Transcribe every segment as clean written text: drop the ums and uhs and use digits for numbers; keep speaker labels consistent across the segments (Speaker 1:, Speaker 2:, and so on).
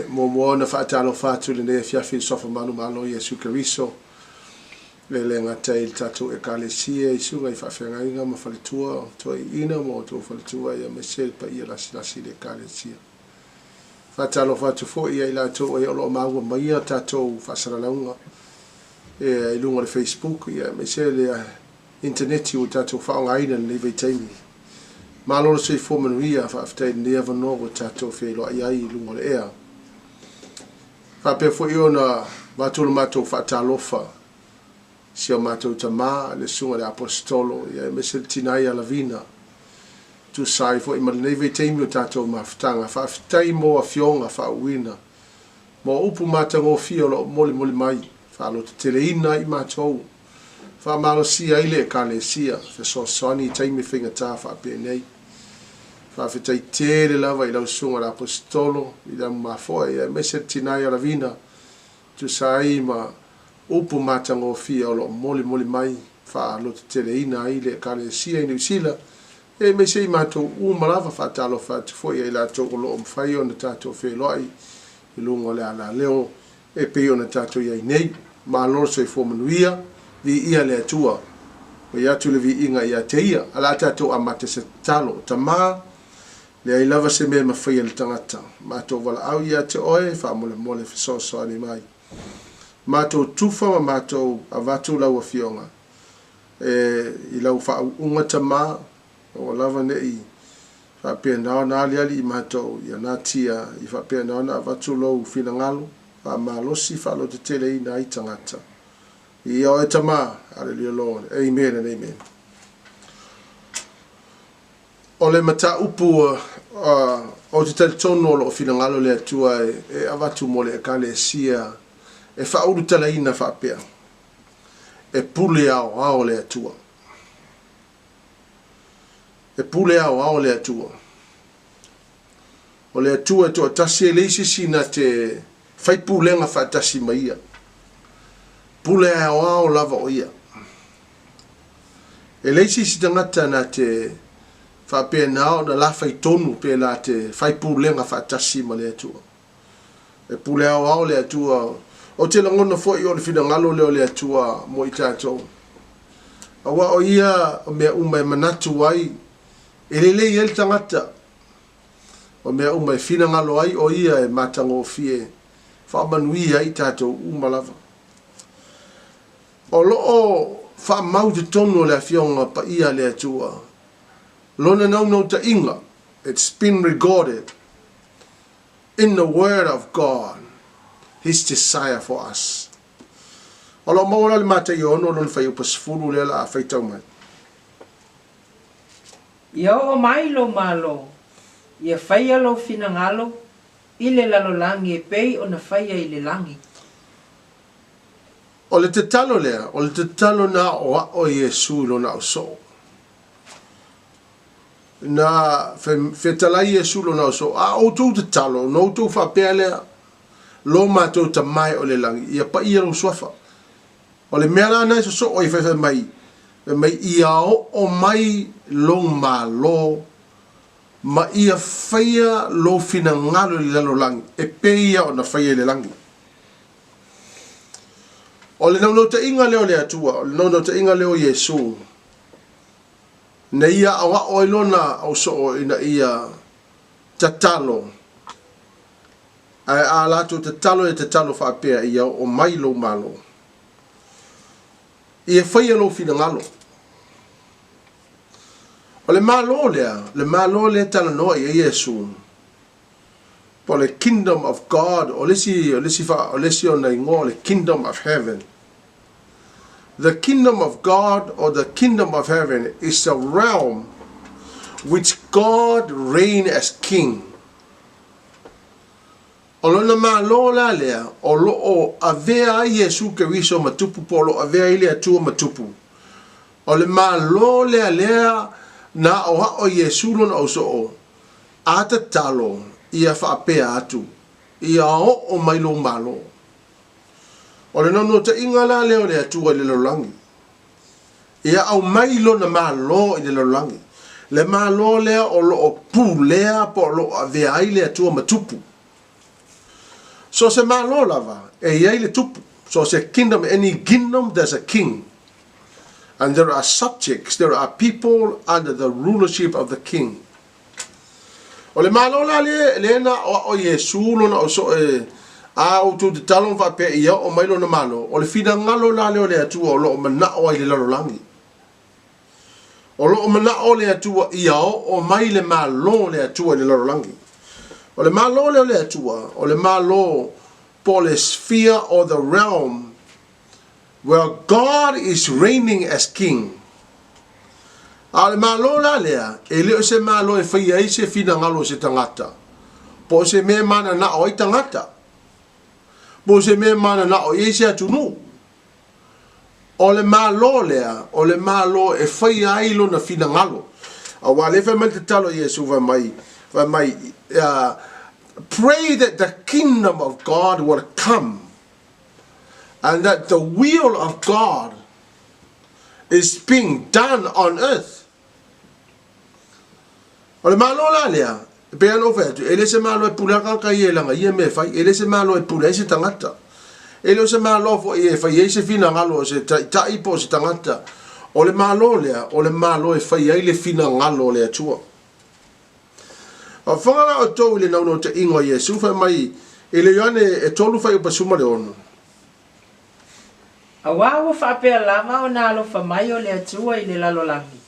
Speaker 1: mo na whaatalo whātu le nea fiafi sofa manu malo Yesu Keriso le ngata il tatu ekalesia isunga i whawhenga inga ma whalitua toi ina mo to whalitua ia mesel pa ia lasi le ekalesia whaatalo whātu fo ia ila to e olo maua maia tatou whasaralaunga e ilunga le Facebook ia mesel ia internet u tatou whaongaina le veitaimi malolo se fo manuia whaaftai nea vanogo tatou whelo ai ilunga le ea whape fo iona watulu matou whaatalofa sia matou tama le sunga le apostolo ia mesel tinai ala vina tu sai fo ima nei veitaimi o tatou mafutanga whaaftai mo a fionga whauina mo upu matango fio lo moli mai whaalo te teleina i matou whamalo sia ile kale sia so soni taimi whinga tā whape nei whaafetai tere lava i lau sunga le apostolo i lau mafoa ia mesel tinai ala vina tu sai ma upu matango fia o lo moli mai whaalo te teleina ile kale sia i New Zealand e me sei matou umalava whaatalo whaatu fo ia i la toko lo mwhai o na tātou wheloi i lunga le ala leo e pe o na tātou iai nei ma lor soi fo manuia vi ia le atua o i atu le vi inga ia te ia ala tātou amate se talo ta maa le ai lava se me mawhai le tangata matou wala au ia te oe wha mole fisoso ani mai matou tufa ma matou avatu lau a fionga i lau wha unga ta maa o lava nei whapea nao na ali i matou ia nā tia i whapea nao na avatu lau whina ngalo wha malosi whalo te tele i na i tangata i o e tama Alleluia Lord amen and amen o le mata upu o te tele tono lo whina ngalo le atua e avatu mo le kale sia e whauru tala ina whapea e pule ao le atua e pule ao le atua o le atua to tasi e leisi sina te fai pulenga whaatasi maia pule ao lava o ia e leisi si tangata na te whapea nao na la fai tonu pe la te fai pulenga whaatasi ma le atua e pule ao le atua o te langona fo i o le whina ngalo leo le atua mo i tātou awa o ia o mea umai manatu ai e lelei el tangata o mea umai whina ngalo ai o ia e matango fie whamanuia i tātou umalava o loo whamau te tono le fionga pa ia le atua lona nau ta inga it's been recorded in the word of God his desire for us o lo maura le mata i ono lona whai upasifuru le la a whaitau mai
Speaker 2: ia o mai lo malo ia whaia lo whina ngalo i le lalolangi e pei o na whaia i le langi
Speaker 1: o le te talo lea o le te talo na o Yesu lo na o so na whetalai Yesu lo na o so a o tau te talo no tau whapea lea lo matou ta mai o le langi ia pa ia lo swafa o le mea nana so o i whewhe mai ia o mai lo malo ma ia whaia lo whina ngalo li lalo langi e pe ia o na whaia le langi o le nau ta inga leo le atua o le nau ta inga leo Yesu na ia awa o ilona o so o ina ia tatalo ai a lato te talo e te talo whaapea ia o mai lo malo ia whaia lo whina ngalo o le malo lea tala noa i Yesu po le kingdom of God o lesi o na ingo le kingdom of heaven the kingdom of God or the kingdom of heaven is a realm which God reign as king o lona malo la lea o lo o avea Yesu Keriso matupu po lo avea ile atua matupu o le malo lea na o Yesu lona o so o ata talo ia whaapea atu ia o mailo malo o le nono ta inga la leo le atua le lolangi ia au mailo na malo i le lolangi le malo lea o lo o pu lea po lo avea ile atua matupu So se malo lava, iai le tupu. So se kingdom, any kingdom, there's a king. And there are subjects, there are people under the rulership of the king. O le malo la le na o Yesu lona o so au tu te talon fa pe ia o mai lona malo. O le fina ngalo la le o le atu o lo mana o i le lalolangi. O lo mana o le atu ia o mai le malo le atu le lalolangi. O le malo le atu o le malo po le sphere or the realm where God is reigning as king. Ale malo la lea, e leo se malo e whaia i se fina ngalo se tangata. Po se me mana na o i tangata. Po se me mana na o i se atunu. O le malo lea, o le malo e whaia i lo na fina ngalo. A wale wha mai te talo Yesu va mai, pray that the kingdom of God will come and that the will of God is being done on earth. O le malo la lea, pe ano fetu, ele se malo e pula kaka i e langa, i e me fai, ele se malo e pula i se tangata. Ele se malo fo i e fai, e se fina ngalo, se tai po se tangata. O le malo lea, o le malo e fai, e le fina ngalo lea tua. O whangara o tau le nauno te ingo Yesu, fai mai, ele yane e tolu fai upa suma le ono.
Speaker 2: A wawa whapea lama o nā lo whamai o le atua i le lalolangi.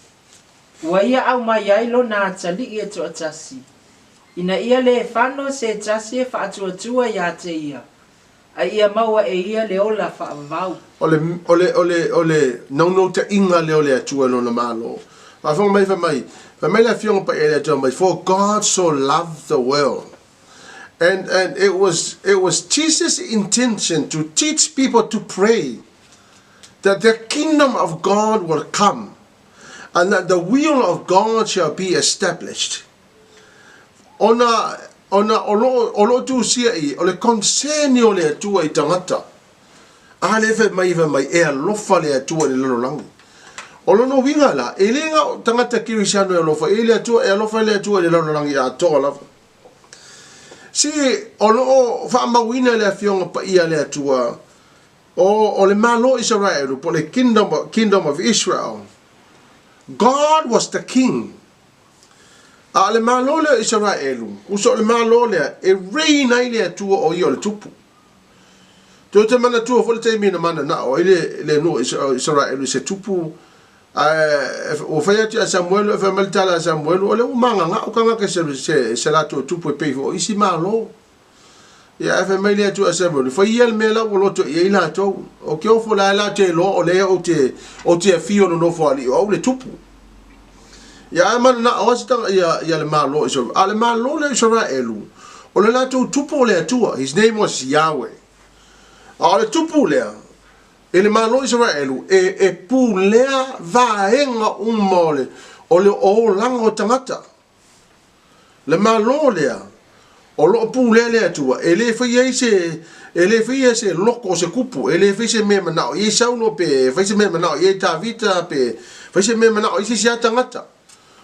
Speaker 2: Ua ia au mai ailo nā tali i atua tasi. Ina ia le whano se tasi e whaatuatua i ate ia. A ia maua e ia le ola whaamvau.
Speaker 1: Ole nauno te inga le ole atua no na malo. Whawhanga mai whamai. Whamai la fionga pa e le atua mai. For God so loved the world. And it was Jesus' intention to teach people to pray that the kingdom of God will come and that the will of God shall be established. Ona olo tu sia I ole concern o le atua I tangata. A le fe mai e alofa le atua le lololangi. Olo no winga la, e lenga tangata kirisiano e alofa, e alofa le atua le lololangi a toa lava. Si olo whaamawina le afionga pa ia le atua, o le malo Israel, po le kingdom of Israel. God was the king. A le malo le Israel, uso le malo le e reina i le atua o i o le tupu. Teo te mana tua fole te mina mana na o i le no Israel se tupu. O whai ati a Samuel, e whai malitala a Samuel, o le umanga nga o kanga ke se lato tupu e peifo, o isi malo. Ia e whai mai le atua a Samuel, whai ia le mela o loto i e lato, o ke ofo la la te lo, o le o te fio no nofo ali, o le tupu. Ia e mana na o asitanga ia le malo Israel, a le malo le Israelu, o le lato tupu o le atua, his name was Yahweh. A le tupu lea, e le malo Israelu, e pu lea vaenga umole, o le o lango tangata. Le malo lea, o lo pu lea tua, e le fia se loko se kupu, e le fia se me manao, e sauno pe, fia se me manao, e ta vita pe, fia se me manao, e se tangata.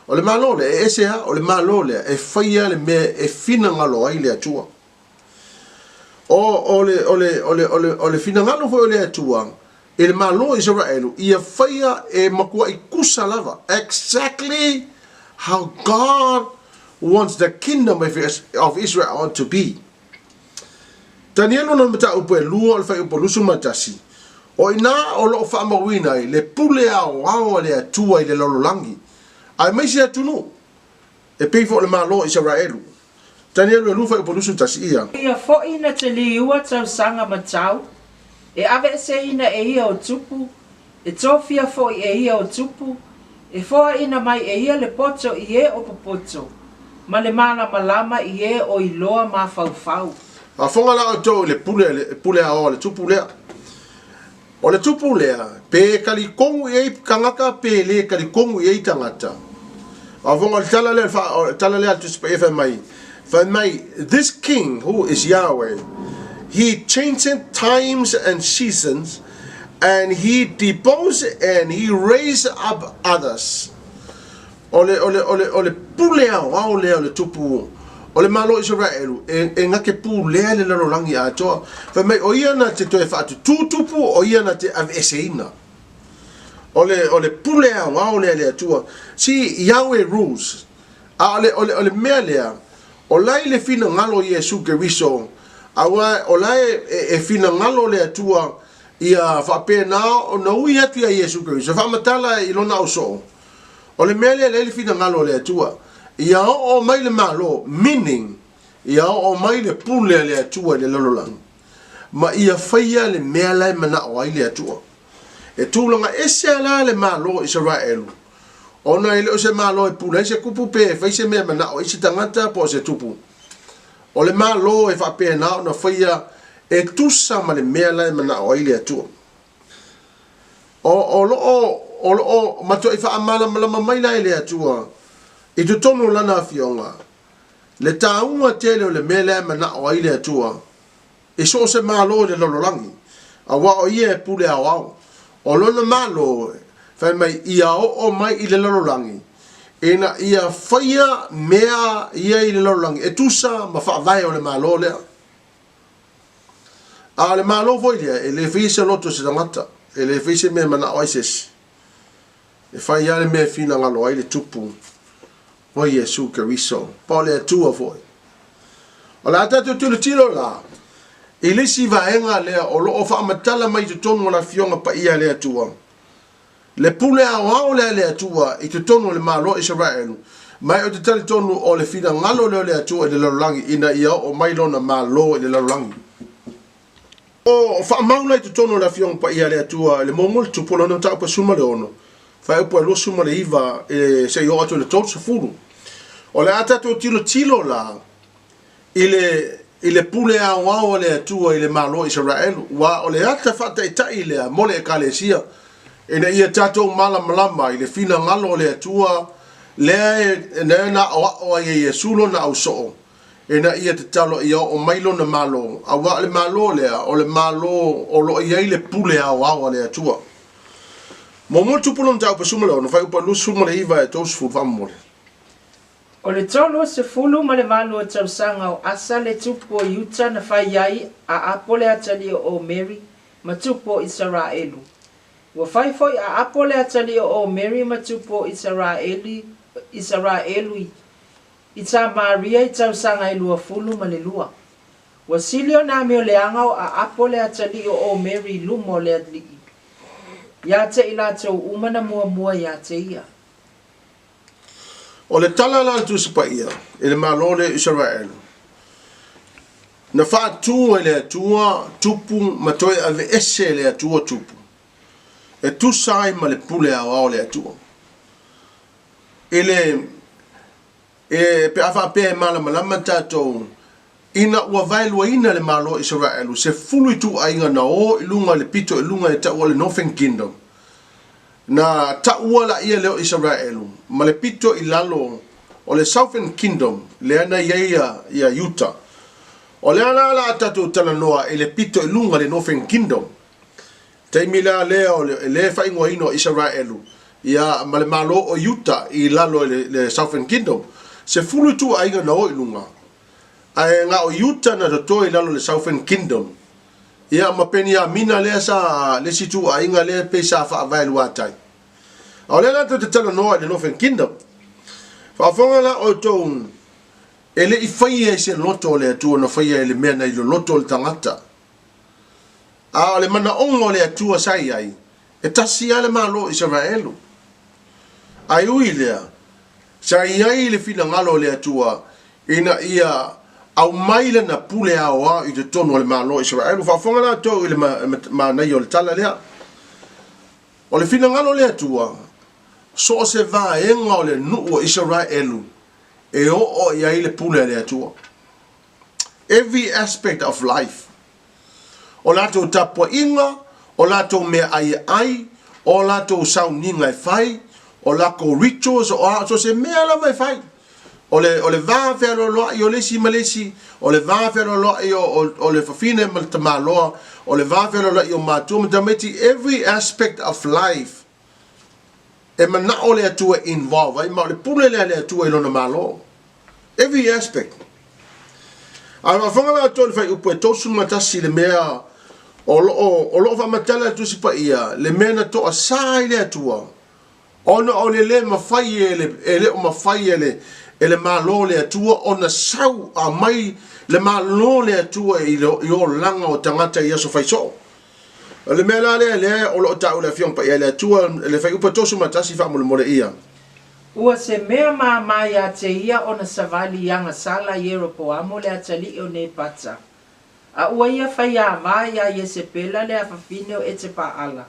Speaker 1: O le malo le, e sea, o le malo le, e fia le me, e fina ngalo ai le tua. O le fina ngalo fo le tua, e le malo Israelu, ia fia e makua I kusa lava, exactly how God wants the kingdom of Israel to be. Tanielo no mata upo lua o fai upo lusu matasi. O ina o lo fa mawina le pule ao le atua I le lololangi. Ai mai se atunu. E peifo le malo Israelu. Tanielo lu fai upo lusu tasi ia.
Speaker 2: Ia fo ina te liua tau sanga matau. E ave se ina e ia o tupu. E tofia fo e ia o tupu. E foa ina mai e ia le poto I e o popoto. Ma le mana malama I e o iloa ma faufau.
Speaker 1: A fonga la o tau le pule ao le tupu lea. O le tupu lea, pe kalikongu I kangaka pe le kalikongu I tangata. A fonga tala lea tu sipa e mai. This king who is Yahweh, he changes times and seasons, and he deposes and he raises up others. Ole pule ao lea le tupu o le malo Israelu e ngake pu lea le lalolangi atoa fa mai o ia na te toe whaatu tutupu o ia na te aveseina o le pule a wao lea lea tua si Yahweh rules a ole mea lea o lai le fina ngalo Yesu Keriso awa o lai e fina ngalo lea tua ia whapena o na ui atu ia Yesu Keriso whamatala i lona oso o le mea lea le fina ngalo lea tua ia o mai le malo meaning ia o mai le pule le atua le lololang ma ia faia le mea lai mana o ai le atua e tūlanga ese ala le malo Israelu ona ile o se malo e pule se kupu pe fai se mea mana o isi tangata po se tupu o le malo e whape na o na faia e tusa ma le mea lai mana o ai le atua o lo mato i wha amala malama mai lai le atua i tu tonu lana fionga le taunga tele o le mele mana o ai le atua e so se malo le lololangi a wa o ie pule a wao o lona malo fai mai ia o mai i le lololangi e na ia faia mea ia i le lololangi e tusa ma wha vai o le malo lea a le malo foi lea e le fise loto se tangata e le fise mea mana o aises e fai ia le mea fina ngalo ai le tupu o Yesu Keriso pa le atua foi o la tatu tu le tilo la i le si vaenga lea o lo o whaamatala mai tu tonu na fionga pa ia le atua le pule a wao le atua i tu tonu le malo Israelu mai o te tali tonu o le fina ngalo le atua i le lalolangi ina ia o mai lona malo i le lalolangi o whaamauna i tu tonu na fionga pa ia le atua le momol tu pono no tau pa suma le ono fai po lo suma le iva e se yo atu le tot se fulu o le ata to tilo la ile pule a wao le atua ile malo Israelu wa o le ata fata itai le mole e kalesia ina ia tato malama ile fina ngalo le atua le na o Yesu lo na uso ina ia te talo ia o mailo na malo a wa le malo le o le malo o lo ia ile pule a wao le atua mo mo tu pulon tau pasuma lo no fai pa lu suma le iva e tos fu famole
Speaker 2: o le tolo se fulu ma le malu o tau sanga o asa le tupu o Utah na fai iai a apole atali o Mary ma tupu o Israelu wa fai foi a apole atali o Mary ma tupu o Israelu i ta Maria i tau sanga i lua fulu ma le lua wa silio na me o le anga o a apole atali o Mary lumo le adliki ya te ila tau umana mua ya te ia.
Speaker 1: O le tala la tu se pa ia, e le malo le Israelu. Na wha tu e le atua tupu matoe ave ese le atua tupu. E tu sai ma le pule a wao le atua. E pe awha pe malama tatou ina ua vailua ina le malo Israelu se fulu tu ainga na o ilunga le pito ilunga le ta'ua le Northern Kingdom na ta'ua la ia leo Israelu ma le pito ilalo o le Southern Kingdom le ana ia Utah o le ana la tatu tala noa e le pito ilunga le Northern Kingdom taimila leo le whaingua ino Israelu ia ma le malo o Utah ilalo le Southern Kingdom se fulu tu ainga na o ilunga ai nga o Utah na toi lalo le Southern Kingdom ia ma peni a mina le sa le situ ai nga le pe sa fa vai lua tai o le la te tala no le Northern Kingdom fa fonga la o to ele I fai e se loto le tu no fai ele me na lo loto le tangata a le mana ongo le tu sai ai e tasi ale malo Israelu ai uilea sai ai le fina ngalo le tua ina ia au maile na pule awa I te tonu le malo Israelu fa fonga la to ile ma na yo le tala lea o le fina ngalo le tua so se va e nga le nu o Israelu e o ia ile pule le tua every aspect of life o la to tapo inga o la to me ai o la to sau ninga fai o la ko rituals o so se me ala mai fai o le va fe lo io le si malesi o le va fe lo io o le fafine mal tamalo o le va fe lo io matu meti every aspect of life e mana o le tua involve ai ma le pule le tua lo na malo every aspect A mafonga la to le fai upo to su matasi le mea o lo fa matala tu si pa ia le mena to asai le atua ona o le mafai ele o mafai ele malo le atua ona sau a mai le malo le atua i o langa o tangata ia so fai so le mela le o lo tau le fiong pa ia le atua le fai upo to su matasi fa mo le ia
Speaker 2: ua se mea mamai a te ia ona savali yanga sala yero po amo le atali o ne pata. A ua ia fai a mai a ye se pela le afafine o ete pa ala.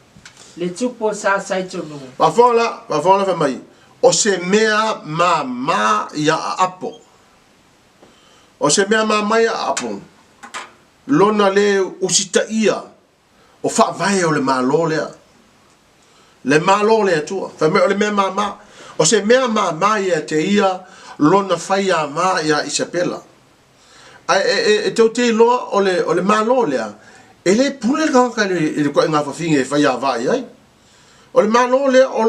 Speaker 2: Le tupo sa saitonu.
Speaker 1: Wafola fa mai. O se mea mama ia apo. O se mea mama ia apo. Lona le usita ia. O fa vai o le malo lea. Le malo lea tua. Fa mea o le mea mama. O se mea mama ia te ia lona fai a ma ia Isabela. E tau te loa o le malo lea. E le pule kaka le koe ngā whawhinga e fai a vai ai. O le malo lea o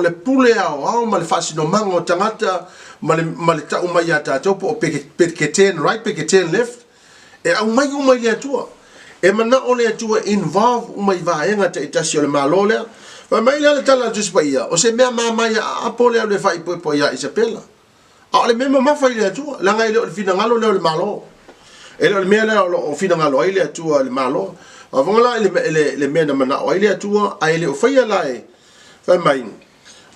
Speaker 1: le pule au ma le whasino manga o tangata ma le tau mai a tātou po o peke 10 right, peke 10 left. E au mai umai lea tua. E mana o lea tua involve umai vaenga te itasi o le malo lea. Wa mai la tala just pa ia o se mea mama ia apo le fai po ia Isabela a le mema mafai le tu la ngai le fina ngalo le malo e le mea le o fina ngalo ai le tu le malo a vonga le mena mana o ile tu ai le fai la e fa mai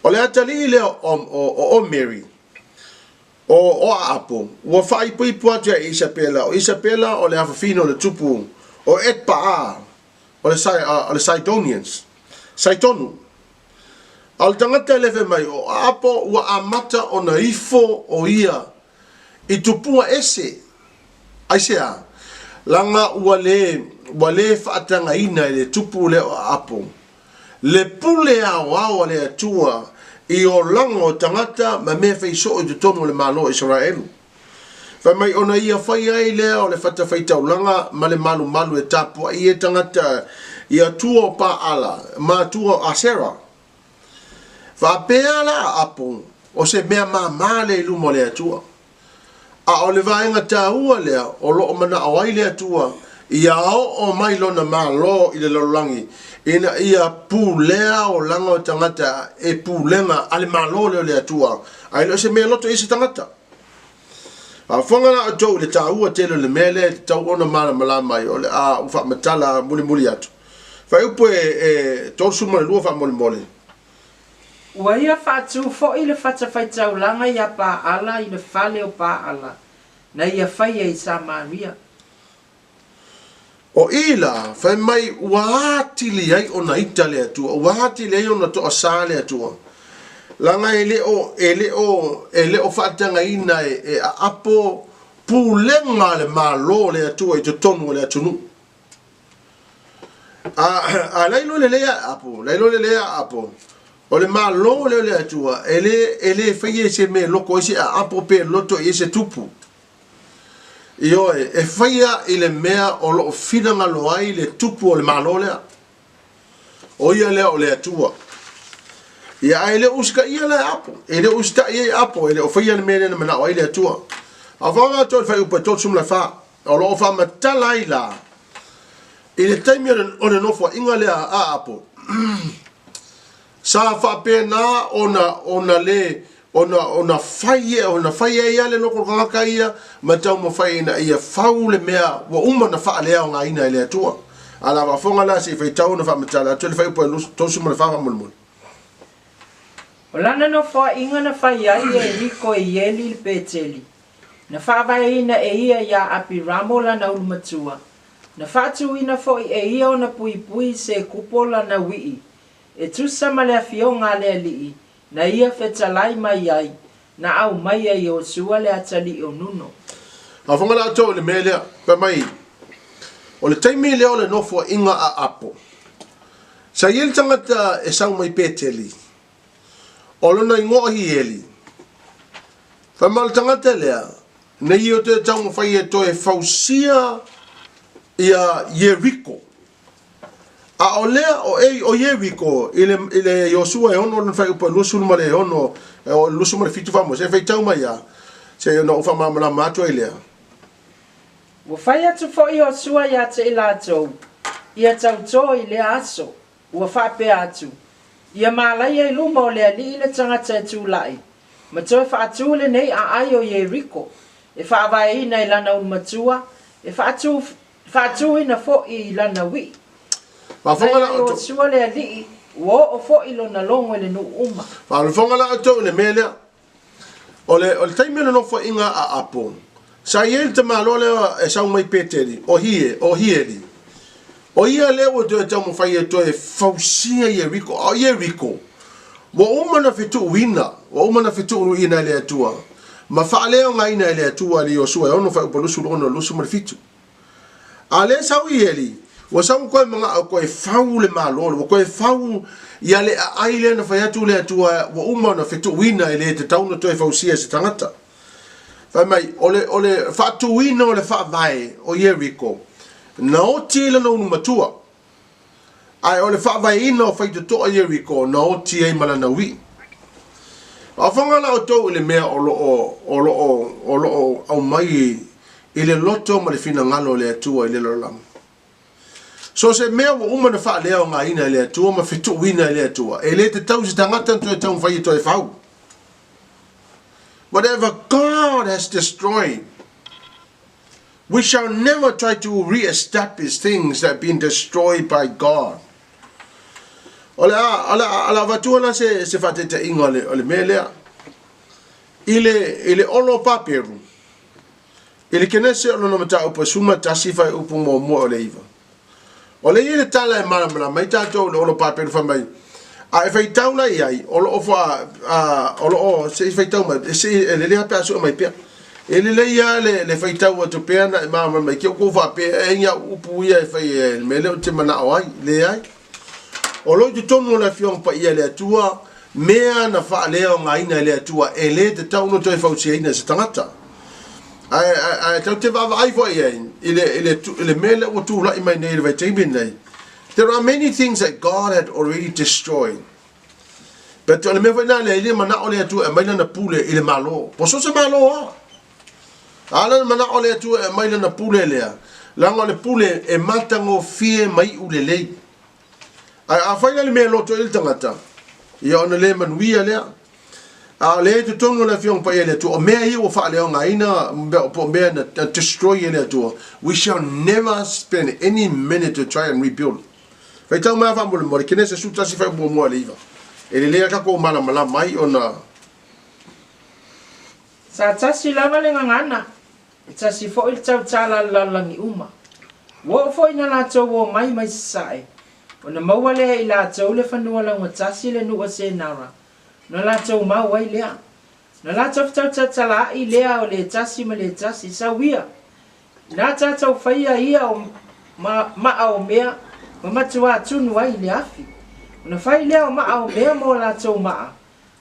Speaker 1: o le atali le o Mary o apo o fai po ia Isabela o le afa fino le tupu o et pa o le Sidonians Saitonu. Al tangata lewe mai o apo ua amata o na ifo o ia i tupua ese. Aisea, langa ua le whaatanga ina le tupu le o apo. Le pule a le atua i o langa o tangata ma me feiso i tutonu le malo Israelu. Fa mai ona ia fai ai lea o le fata faitau langa ma le malu e tapua i e tangata ia tua pa ala ma tua Asera. Fa pea la apo o se mea mama le ilumo le atua. A o le vaenga taua lea o lo mana awai le atua ia o mai lona ma lo i le lolangi ina ia pu lea o langa o tangata e pu lenga ale ma lo le atua ai lo se mea loto isi tangata. A fonga na o le taua telo le mele tau ona mala mai o le a ufa matala muli atu. Fai upo tosu mo le lua fa mole.
Speaker 2: Ua ia whaatu fo i le whata whaitau langa ia pa ala i le whale o pa ala. Na ia whai e Samaria.
Speaker 1: O ila, fai mai uatili ai o na ita le atua. Uatili ai o na toa sa le atua. Langa e leo whaatanga ina e apo pulenga le malo le atua i te tonu le atunu. A lailo le lea apo. O le malo le atua. Ele fai se me loko ese a apo pe loto ese tupu. Io e faia i le mea o lo fina ngalo ai le tupu o le malo lea. O ia lea o le atua. Ia ai le uska ia le apo. Ele usta ia apo. Ele o faia le mea na mana o ai le atua. A whanga tō fai upa tō sum la wha. O lo o wha matala i la. I le taimi o le nofua inga lea a apo. Sa wha pēnā ona le ona faia ia le loko kaka ia ma tau mo fai ina ia fau le mea wa uma na wha lea o ngā ina i le atua. Ala wa fonga la si fai tau na wha matala. Tō le fai upa tō sum la wha mulmul.
Speaker 2: O lana no fo inga na fai ai e riko e yeli le peteli. Na wha vai ina e ia ia api ramola na ulmatua. Na whaatu ina fo e ia o na pui se kupola na wii. E tusa ma le afio ngā lea lii. Na ia whetalai mai ai. Na au mai ai o sua le atali o nuno.
Speaker 1: A whanga la tō le melea, pa mai. O le taimi leo le nofua inga a apo. Sa ieli tangata e sau mai peteli. O lona ingohi eli. Fa mal tangata lea. Na i o te tau mawhai e to e fausia ia Yeriko. A o lea o Yeriko ile Yosua e ono na fai upa lusu ma le ono o lusu ma le fitu famo se fai tau mai a Se no fa mamala mato ile.
Speaker 2: Ua whai atu fo i o sua ia te ila tau. Ia tau tō i le aso. Ua whape atu. Ia malai e luma o lea li ile tangata e tūlai. Ma toi whaatu le nei a ai o Yeriko. E whaawai ina i lana un matua. E whaatu ina fo i lana wi.
Speaker 1: Whawhongala
Speaker 2: o sua lea li. Ua o fo i lona longo le nu uma.
Speaker 1: Whawhongala o tau le melea. Ole taimena no fo inga a apo. Sa iel te malo leo e sau mai peteri. O hieri. O ia leo o te tau mo whai e toi fausia Yeriko. O Yeriko. Wa umana fitu wina. Wa umana fitu ina lea tua. Ma wha leo nga ina lea tua li o sua. E ono whai upalusu lono lusu mara fitu. A le sau ieli. Wa sau koe mga o koe fau le malo. Wa koe fau ia le a aile na whai atu lea tua. Wa umana fitu wina e le te tau na toi fausia se tangata. Whai mai, ole whatu wina o le wha vai o Yeriko. Na o tila na unu matua. Ai ole wha vai ina o whai te toa Yeriko. Na o tia i malana wi. A whangala o tau ile mea o loo au mai i le loto ma le fina ngalo le atua i le lolang. So se mea wa umana wha leo ngā ina i le atua ma fitu wina i le atua. E le te tau si tangata tu e tau whai to e whau. Whatever God has destroyed, we shall never try to re-establish things that have been destroyed by God. Ala vatua se fatete inga ole melea. Ile olo paperu. Ile kenese ono no mata upa suma tasifa upu mo ole iva. Ole ile tala e mara mai tato olo paperu fa mai. A fai taula ai olo ofa olo se fai tauma se le ha paso mai pe. Ele le ia le fai taua to pe na mama mai ke ko fa pe enga upu ia fai mele o te mana ai le ai. Olo te tono la fiong pa ia le atua mea na fa leo nga ina le atua e le te tau no toi fausia ina se tangata. Ai tau te vava ai fo ia ile mele o tu la i mai nei le vai teimi nei. There are many things that God had already destroyed. But ole me foi na le ile mana ole atua e mai na pule ile malo. Poso se malo a. Ala mana ole atua e mai na pule lea. Langa le pule e matango fie mai ulelei. A whaina le mea loto il tangata. Ia ona le manuia lea. A le te tongo la fiong pa ele tu. O mea i o wha leo ngā ina po mea na destroy ele tu. We shall never spend any minute to try and rebuild. Whai tau mea whamole mori. Kene se sutasi whai mua mua le iwa. Ele lea kako mana mala mai ona.
Speaker 2: Sa tasi lava le ngangana. Tasi fo il tau tala lalangi uma. Wo fo ina la tau wo mai sae. Ona maua lea i la tau le whanua launga tasi le nua se nara. Na la tau maua i lea. Na la tau tau tatala i lea o le tasi ma le tasi sa wia. Na tatau whaia ia o maa o mea ma matua atunu ai le afi. Ona whai lea o maa o mea mo la tau maa.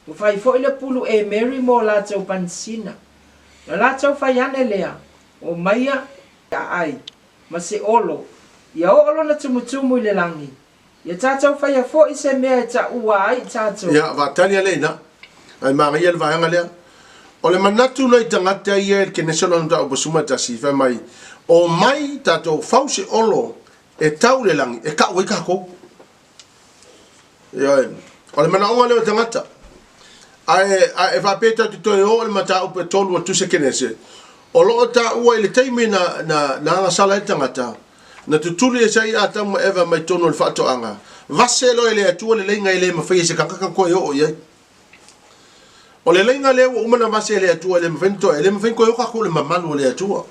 Speaker 2: O whai fo ile pulu e Mary mo la tau pansina. Na la tau whai ane lea o maia a ai. Ma se olo. Ia o olo na tumutumu i le langi. Ia tātou whai a fo i se mea e ta ua ai tātou.
Speaker 1: Ia, vātani a leina. Ai maa ia le vahanga lea. O le manatu na i tangata ia e ke nesolo na tau basuma tasi. Whai mai. O mai tātou whau se olo e tau le langi. E ka ui kako. Ia, o le manaonga leo tangata. Ai whapeta te toi o le mata upe tolu a tuse kenese. O loo ta ua i le teimi na angasala e tangata. Na tutuli e sai ata mo eva mai tono le fato anga. Vase lo ele atua le lenga ele ma fai se kakaka ko yo ye. O le lenga le o mana vase ele atua le mvento ele mvenko yo ka ko le mamanu le atua.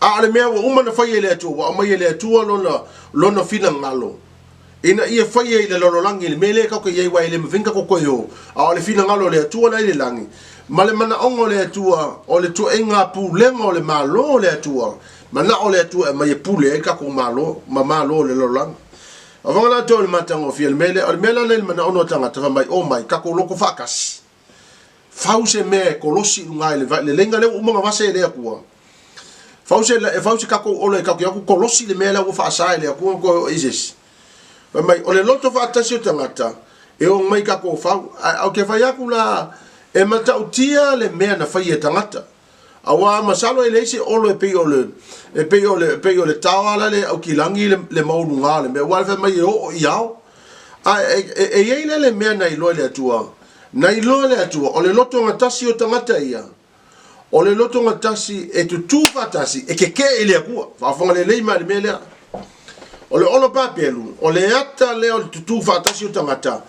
Speaker 1: A le mea o mana fai ele atua o mai ele atua lona fina ngalo. Ina ia fai ele lolo langi le mele ka ko ye wa ele mvenka ko yo. A le fina ngalo le atua na ile langi. Ma le mana ongo le atua o le tu enga pu lengo le malo le atua. Mana ole tu e mai pule e ka ko malo le lolang. Avanga la to le matango fiel mele o mele le mana ono tanga ta mai o mai ka ko loko fakas. Fause me ko losi ngai le lenga le umonga vase le akua. Fause ka ko ole ka ko losi le mele o fa sai le akua ko isis. Mai ole loto fa tasio tanga ta e o mai ka ko fa o ke fa yakula e matautia le mea na whai e tangata. Awa masalo e leise olo e pei o le tawala le au kilangi le mauru ngā le mea walwha mai e o i au. E eile le mea na iloa le atua. Na iloa le atua, o le loto ngatasi o tangata ia. O le loto ngatasi e tutu fatasi e keke e le akua. Whaafonga le leima le mea lea. O le ono papelu, o le ata leo le tutu fatasi o tangata.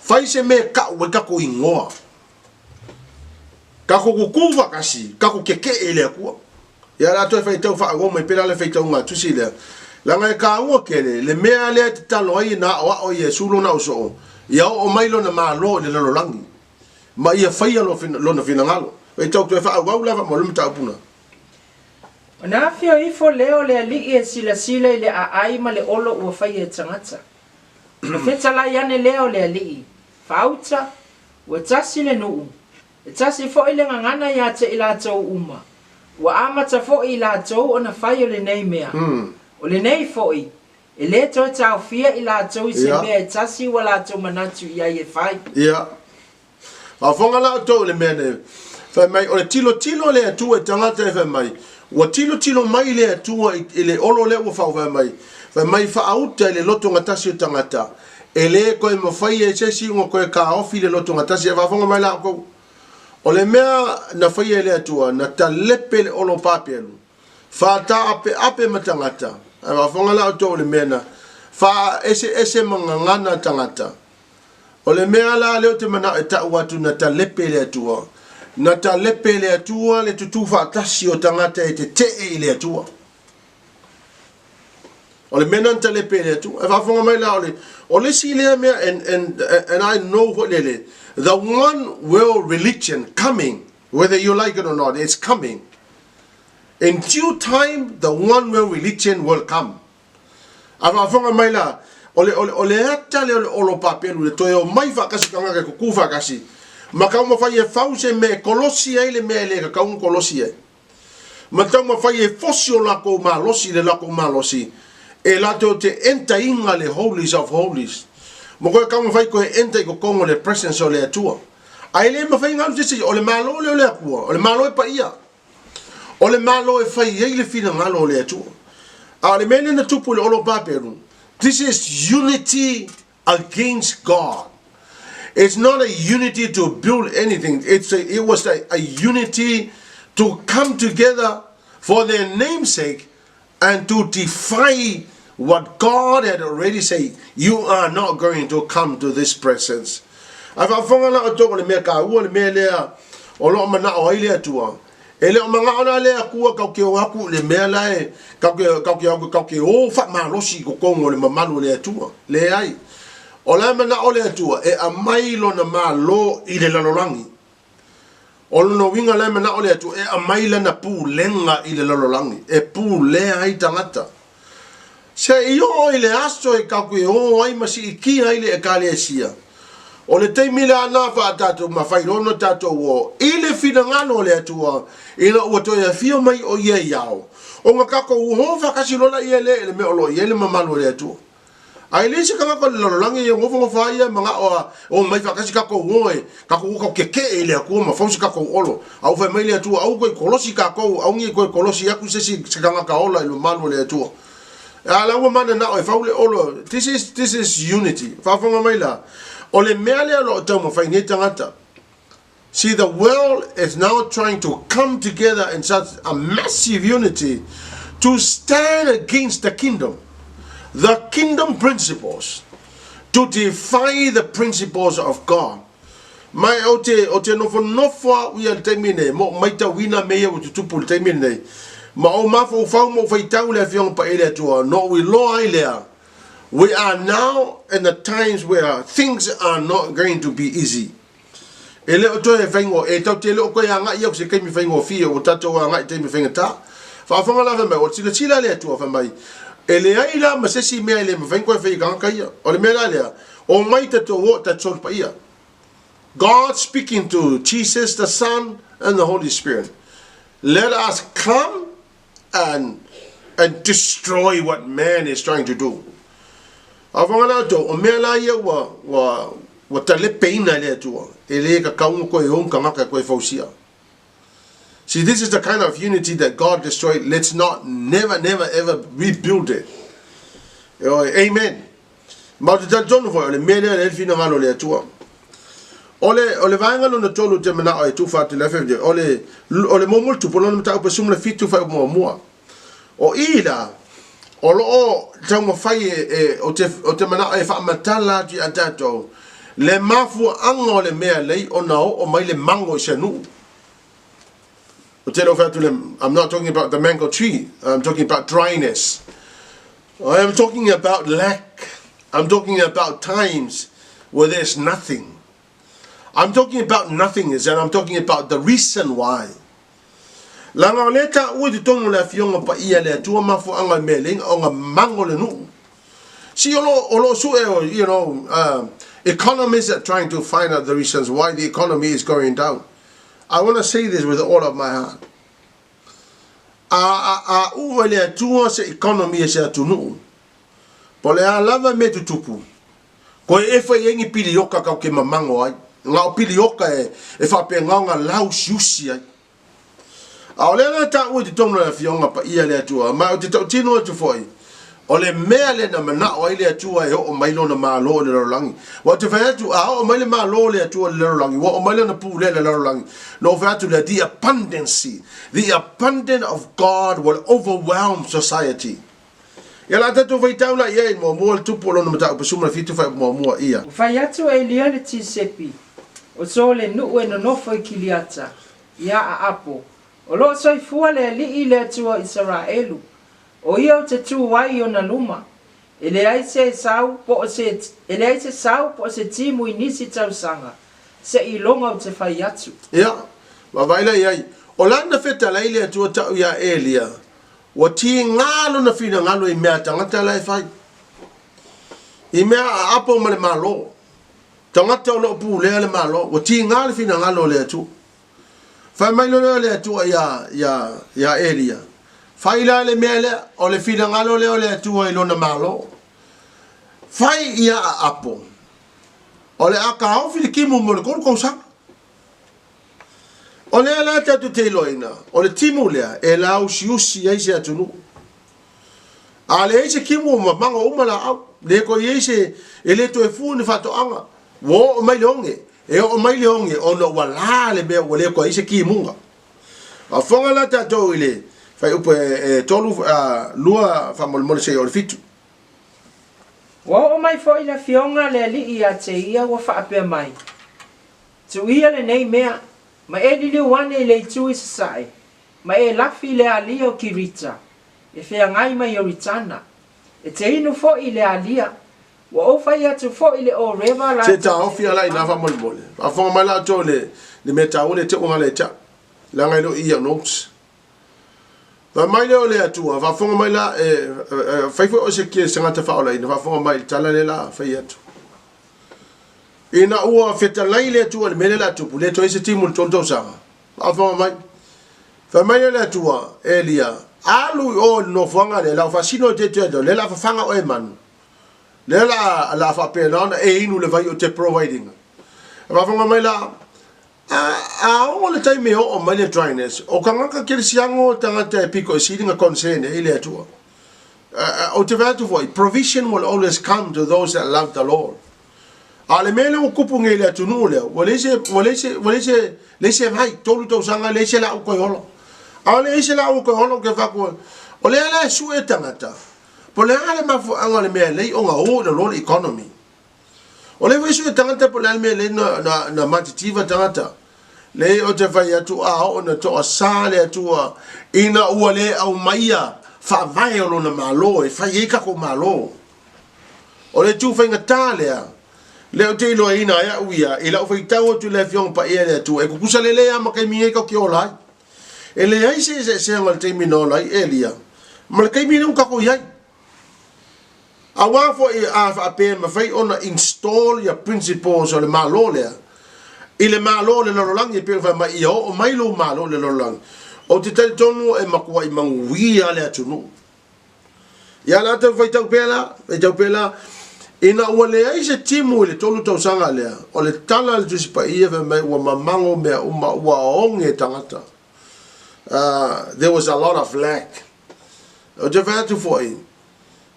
Speaker 1: Whai se mea ka ue kako ingoa. Kako kukuwa kasi, kako keke e le akua. Ia rato e whaitau whaagoma i pera le whaitau ngā tusi lea. Langa e ka ua kele, le mea lea te talo ai na o i e sulo na uso. Ia o mailo na maa lo le lalolangi. Ma ia whaia lo na finangalo. E tau tu e whaagau lava mo lume tau puna.
Speaker 2: O nā whio ifo leo le ali e sila i le a aima le olo ua whai e tangata. Na whetala i ane leo le ali. Whauta, ua tasi le nuu. E tasi fo i le ngangana ia te i la tau uma. Ua amata fo i la tau o na whai o le nei mea. O le nei fo i. E le toi tau fia i la tau i se mea e tasi wa la tau manatu i ai e whai.
Speaker 1: Ia. A whonga la tau le mea ne. Whai mai, o le tilo le atua e tangata e whai mai. Ua tilo mai le atua i le olo le ua whai mai. Whai mai whaauta i le loto ngatasi o tangata. E le koe mawhai e sesi unga koe ka ofi le loto ngatasi e whawhonga mai la kou. O le mea na whai e le atua, na ta lepe le olo papielu. Whata ape matangata. E whawhonga la tau le mea na. Wha ese mangangana tangata. O le mea la leo te mana e tau atu na ta lepe le atua. Na ta lepe le atua le tutu whaatasi o tangata e te e le atua. O le mena ta lepe le atua. E whawhonga mai la o le si lea mea and I know what le. The one world religion coming, whether you like it or not, it's coming. In due time, the one world religion will come. A whawhonga mai la, o le ata le olo papelu, le toi o mai whakasi kanga ke kuku whakasi. Ma kau ma whai e whause me kolosi ai le mea le ka kau kolosi ai. Ma tau ma whai e fosi o lako malosi le lako malosi. E lato te enta inga le holies of holies. Mo koe kau ma whai koe enta i ko kongo le presence o le atua. Ai le ma whai ngalu tisi, o le malo le o le akua, o le malo e pa ia. O le malo e whai ei le fina ngalo o le atua. A le mene na tupu le olo paperu. This is unity against God. It's not a unity to build anything. It was a unity to come together for their namesake and to defy what God had already said. You are not going to come to this presence. Afa fonga na otoko le mea ka ua le mea lea o lo mana o ai lea tua. E leo mga ona lea kua kau ke o aku le mea lae kau ke o wha malosi ko kongo le mamalu lea tua. Le ai. O la mana o lea tua e a mailo na malo i le lalolangi. O no winga la mana o lea tua e a maila na pu lenga i le lalolangi. E pu lea ai tangata. Se io i le aso e kau ke o ai masi i ki ai le e ka lea sia. O le teimi le ana wha tātou ma whairono tātou o. I le whina ngano le atua. I na ua toi a whio mai o ia iau. O ngā kako uho whakasi lola ia le me olo ia le mamalo le atua. Ai le se kanga ko le lololangi i ngofo ngofo ia mga o mai whakasi kako uhoe. Kako uko keke e le akua ma whausi kako olo. Au whai mai le atua. Au koe kolosi kako. Au ngi koe kolosi aku se kanga ka ola i le mamalo le atua. Ala ua mana na o e whaule olo. This is unity. Whawhonga mai la. Ole meale lo tamo faini tangata. See, the world is now trying to come together in such a massive unity to stand against the kingdom principles, to defy the principles of God. Mai o te nofo ia temine mo maita wina mea o tupu temine. Ma o mafo fau mo faitau le fiong pa ele tua no we lo ai lea. We are now in the times where things are not going to be easy. E leo to e whaingo, e tau te leo koe a ngai au se keimi whaingo fia o tatou a ngai teimi whainga ta. Whawhanga lawa mai, o tila lea tua whamai. E le ai la ma sesi mea le ma whaingo e whainga kanka ia. O le mea lea, o mai tatou o tatou pa ia. God speaking to Jesus, the Son, and the Holy Spirit. Let us come and destroy what man is trying to do. Avanga to o mea la ia wa wa tale peina le atua ele ka kaunga ko e on ka ngaka ko e fausia. See, this is the kind of unity that God destroyed. Let's not never ever rebuild it. Amen. Ma te tonu fo le mele le fina ngalo le atua. Ole vanga no tolu te mana ai tu fa te le fe ole momul tu pono mta pe sum le fitu fa mo. O ila o tamo fai o te mana ai fa matala ti atato le mafu ango le mea lei ona o mai le mango senu. I'm not talking about the mango tree. I'm talking about dryness. I am talking about lack. I'm talking about times where there's nothing. I'm talking about nothingness, and I'm talking about the reason why. Langa leta ui tonu la fionga pa ia le tua mafu anga meling onga mango le nu. See olo su economists are trying to find out the reasons why the economy is going down. I want to say this with all of my heart. Uwele atua se economy se atunu. Pole a lava me tutupu. Ko e fa yengi pili yoka ka ke mamango ai. Nga pili yoka e fa pe nga lau siusi ai. A ole na ta u te tono la fionga pa ia le atua. Ma o te tino tu foi. Ole mea le na mana o ile atua e o mailo na malo le rolangi. Wa te fa tu a o maile malo le atua le rolangi. Wa o maile na pu le rolangi. No fa tu le the abundance of God will overwhelm society. Ya la tatu vai taula ye mo tu polo no mata pa suma fitu fa mo ia.
Speaker 2: Fai atu e lia le tisepi. O so le nu e no foi kiliata. Ya a apo. O lo soi fua le li ile atua Israelu. O ia o te tu wai o na luma. Ele ai se sau po se timu inisi tau sanga. Se ilonga o te fai atu.
Speaker 1: Ya. Wa vai la ia. O lana feta la ile atua tau ya Elia. Wa ti ngalo na fina ngalo I mea tangata la fai. I mea apo ma le malo. Tangata o lo pu le malo. Wa ti ngalo fina ngalo le atu. Fai mai lo le atu ya Elia. Fai la le mele o le fina ngalo le atu I lo na malo. Fai ia apo. O le aka au fili kimu mo le kol sa. O le ala tatu te loina, o le timu lea, e la au siusi eise atunu. A le eise kimu ma manga umala au, le ko eise e le to e fu ni fato anga. Wo o mai leonge, o no wala le mea o le ko eise kimunga. A fonga la tatu ile, fai upe tolu lua fa molmole se o le fitu.
Speaker 2: Wo o mai fo ina fionga le li ia te ia wa fa ape mai. Tu ia le nei mea, ma e li wane le tui sai. Ma e lafi le alia o kirita. E fea ngai mai o ritana. E te inu fo i le alia. Wa o fai atu fo i le o reva la.
Speaker 1: Te ta ofi ala ina fa molmole. A fonga mai la to le meta o le te unga le cha. La ngai lo ia notes. Va mai le o le atua. Va fonga mai la fai fo o se kia sanga te fa ola ina. Va fonga mai tala le la fai atu. Ina ua feta lai le atua le mele la tupu. Le to ese timu le tonto sanga. Va fonga mai. Fa mai le atua Elia. Alu o no fonga le la fa sino te do. Le la fa fanga o e manu. Le la fa pena e inu le vai o te providing. Va fonga mai la o le taime o mai le dryness. O kangaka kiri siango tangata e piko e siringa consene e le atua. O te vatu foi. Provision will always come to those that love the Lord. Ale mele o kupu nge le atunu le. Walese vai tolu tau sanga lese la uko yolo. Ale lese la uko yolo ke faku. O le ala su e tangata. Po le ale mafu anga le mea lei o nga o na lolo economy. O le su e tangata po le ale mea lei na matitiva tangata. Le o te vai atu a o na to asa le atua. Ina ua le au maia. Fa vai o na malo e fai eka ko malo. O le tu fai ngata lea. Leo te ilo ina ya uia, ila o fai tau tu le fiong pa ia le tu, e kukusa le lea ma kai minge ka ki o lai. E le ai se ngal te mino lai, e lia. Ma le kai minge ka ko iai. A wafo e a pe ma fai ona install ya principles o le malo lea. I le malo le lorolangi e pe fai ma ia o mai lo malo le lorolangi. O te tali tonu e makua I manguia le atunu. Ia la te fai tau pela, ina ua leai se timu i le tolu tausaga lea o le tala le tusi paia femai ua mamago mea uma ua aoge tagata. There was a lot of lack. O te whai atu fo'i.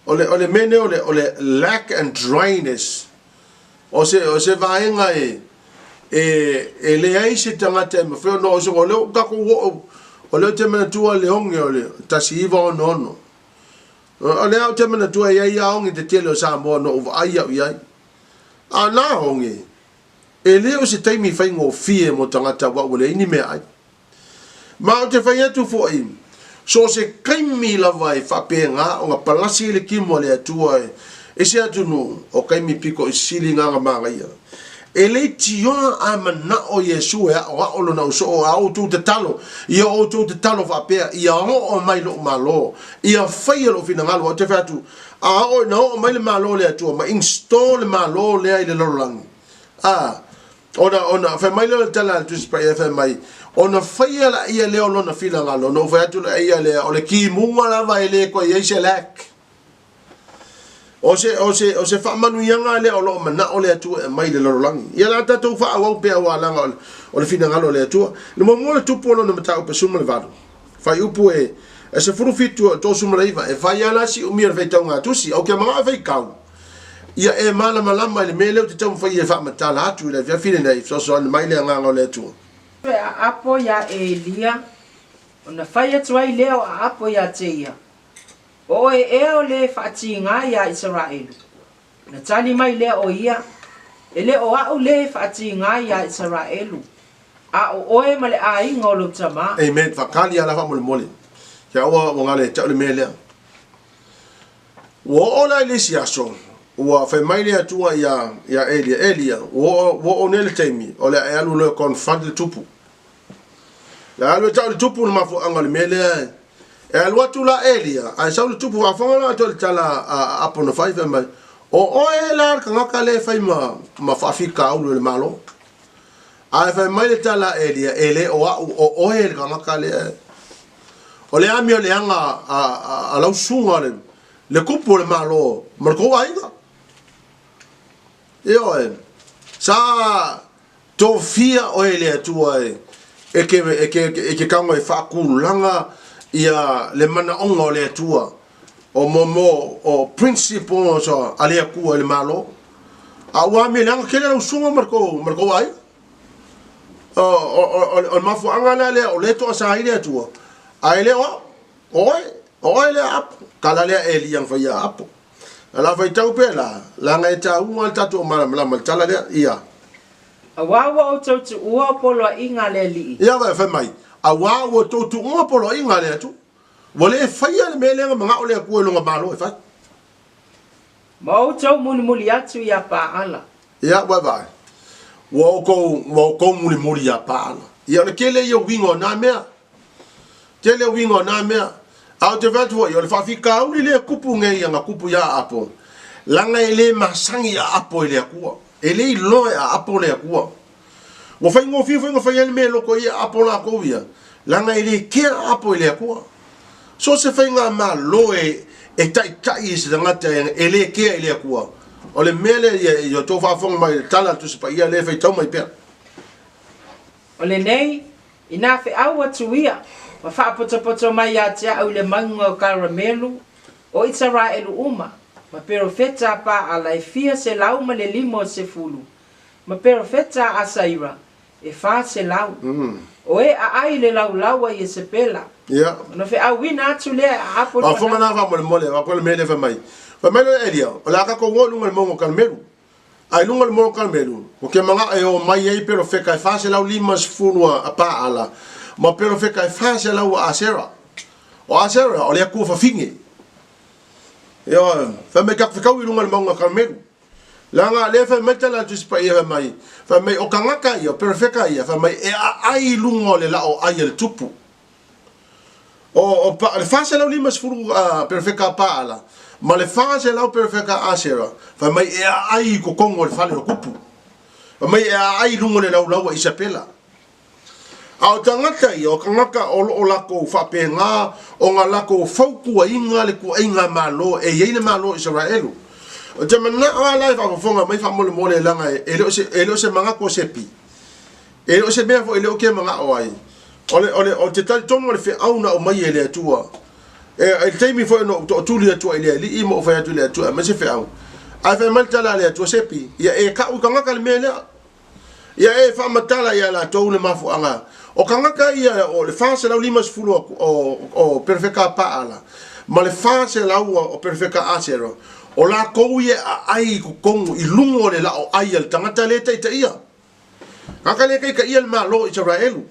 Speaker 1: O le mene o le lack and dryness. O se vaenga e leai se tangata e mawheo no o se o leo kako o leo te mena tua leonge o le tasi iwa o nono. O leo te mena tua iai aongi te tele o Samoa no uva ai au iai. A nā honge. E leo se taimi whainga o fie mo tangata wa ule ini mea ai. Ma o te whai atu fo'i. So se kaimi lava e whapenga o ngā palasi le kimo le atua e se atu no o kaimi piko i sili ngā māgaia. E le tiona a mana o Yesu e o aolo na uso o au tu te talo. Ia o tu te talo whapea. Ia o mai lo malo. Ia whaia lo fina ngalo o te whatu. A o na o mai le malo le atua. Ma install le malo le ai le lorolangi. Ona whai mai le tala tu spai e whai mai. Ona whaia la ia leo lona fila ngalo. No whai atu la ia lea. O le ki munga lava e le koe yeise lak. O se whamanu ianga lea o loo mana o le atua e mai le lorolangi. Ia la tatou wha awau pea wālanga o le fina ngalo le atua. Le mo le tupu ono na matau pe suma le vado. Whai upu e se furufitu o tō suma leiva. E whai ala si umia le tau ngā tusi. Au kia mga whai kau. Ia e malama lama le me leo te tau mwhai e wha matala atu. Ia via fine nei. So le mai lea ngā le atua.
Speaker 2: A apo ya Elia. O na whai atu ai leo a apo ya te ia. O e o le whaati ngā ia Israelu. Na tani mai lea o ia. E le o au le whaati ngā ia Israelu. A o oe ma le a inga o lo tama.
Speaker 1: Amen. Whakali ala wha mole mole. Kia oa o ngale tau le mea lea. Wo o lai le si aso. Ua whai mai lea tua ia Elia. Elia. Wo o nele teimi. O le e alu le confront le tupu. Le alu tau le tupu na mafu anga le mea lea. E alua tu la Elia, ai sau le tupu a whangana ato le tala apo na whai mai. O oe la ka ngaka le whai ma whawhika aulu le malo. Ai whai mai le tala Elia, e le o oe le ka ngaka le. O le ami o le anga a lau sunga le kupu le malo, ma le kou ainga. E oe, sa tō fia oe le atua e ke kaunga e whakulu langa, ia le mana onga o le atua o momo o principle so ale aku le malo a wa me langa kele o sunga marko ai o mafu anga le o le to sa ile atua ai le o le ap kala le eli yang fa ya ap ala fa tau pela langa eta u tatu mala tala le ia
Speaker 2: a wa o tu ua polo inga le li
Speaker 1: ia va fa mai a wa o to o polo inga le atu wale faia le melenga mga ole ku longa malo e fa
Speaker 2: mau tau muli atu ya pa ala
Speaker 1: ia wa vai wo ko muli ya pa ala ia le kele yo wingo na mea kele wingo na mea au te vatu yo le fa fika uli le kupu ngai nga kupu ya apo langa ele masangi ya apo ele ku ele lo ya apo le ku wo fa ngo fi ngo fa le melo ko ya apo la ko via langa ele ke apo ele ku so se whainga ma loe e tai se ngata ele kea ele akua. O le mele i o tō whaafonga mai tala tu se pa ia le whai tau mai pia.
Speaker 2: O le nei, i nā whi au atu ia, ma whaapoto mai a tia au le maunga o karamelu, o Israelu uma, ma perofeta pa a lai fia se lau ma le limo se fulu, ma perofeta a saira, e wha se lau. O e a ai le lau laua i e se pela.
Speaker 1: Yeah.
Speaker 2: No fe a wina atu le a apo.
Speaker 1: A fonga na va mole, va ko mele fa mai. Fa mai le Elia, o la ka ko ngolu ngal mo kalmelu. Ai lunga le mo kalmelu. O ke manga e o mai ai pero fe kai fa se lau limas funua a pa ala. Ma pero fe kai fa se lau a Asera. O Asera o le ku fa fingi. Yo, fa me ka fa ka lunga le mo kalmelu. Langa le fa metala tu spa ia mai. Fa mai o kangaka ia pero fe kai ia fa mai e ai lunga le la o ai le tupu. O le fase lau limas furu perfeka paala ma le fase lau perfeka Asera fa mai e ai ko kongo le fale o kupu fa mai e ai lungo le lau Isapela au tangata i o kangaka o lako whapenga o ngā lako whauku a inga le ku inga malo e yeine malo Israelu o te mana o ala fa fonga mai fa mole mole langa ele o se manga ko se pi ele o se me fo ele o ke manga o ai o te tal tomo le fe auna o mai ele atua e te mi fo no to tu le atua ele li mo fa tu le atua ma se fe au a fe mal tala le atua se pi ya e ka u kanga kal mele ya e fa matala ya la to le mafu anga o kanga ka ia o le fa se la lima se fulu o perfeka pa ala ma le fa se la o perfeka asero o la kou ye ai ku kongu i lungo le la o ai al tangata le te ia kaka le kai ka ia le malo i Israelu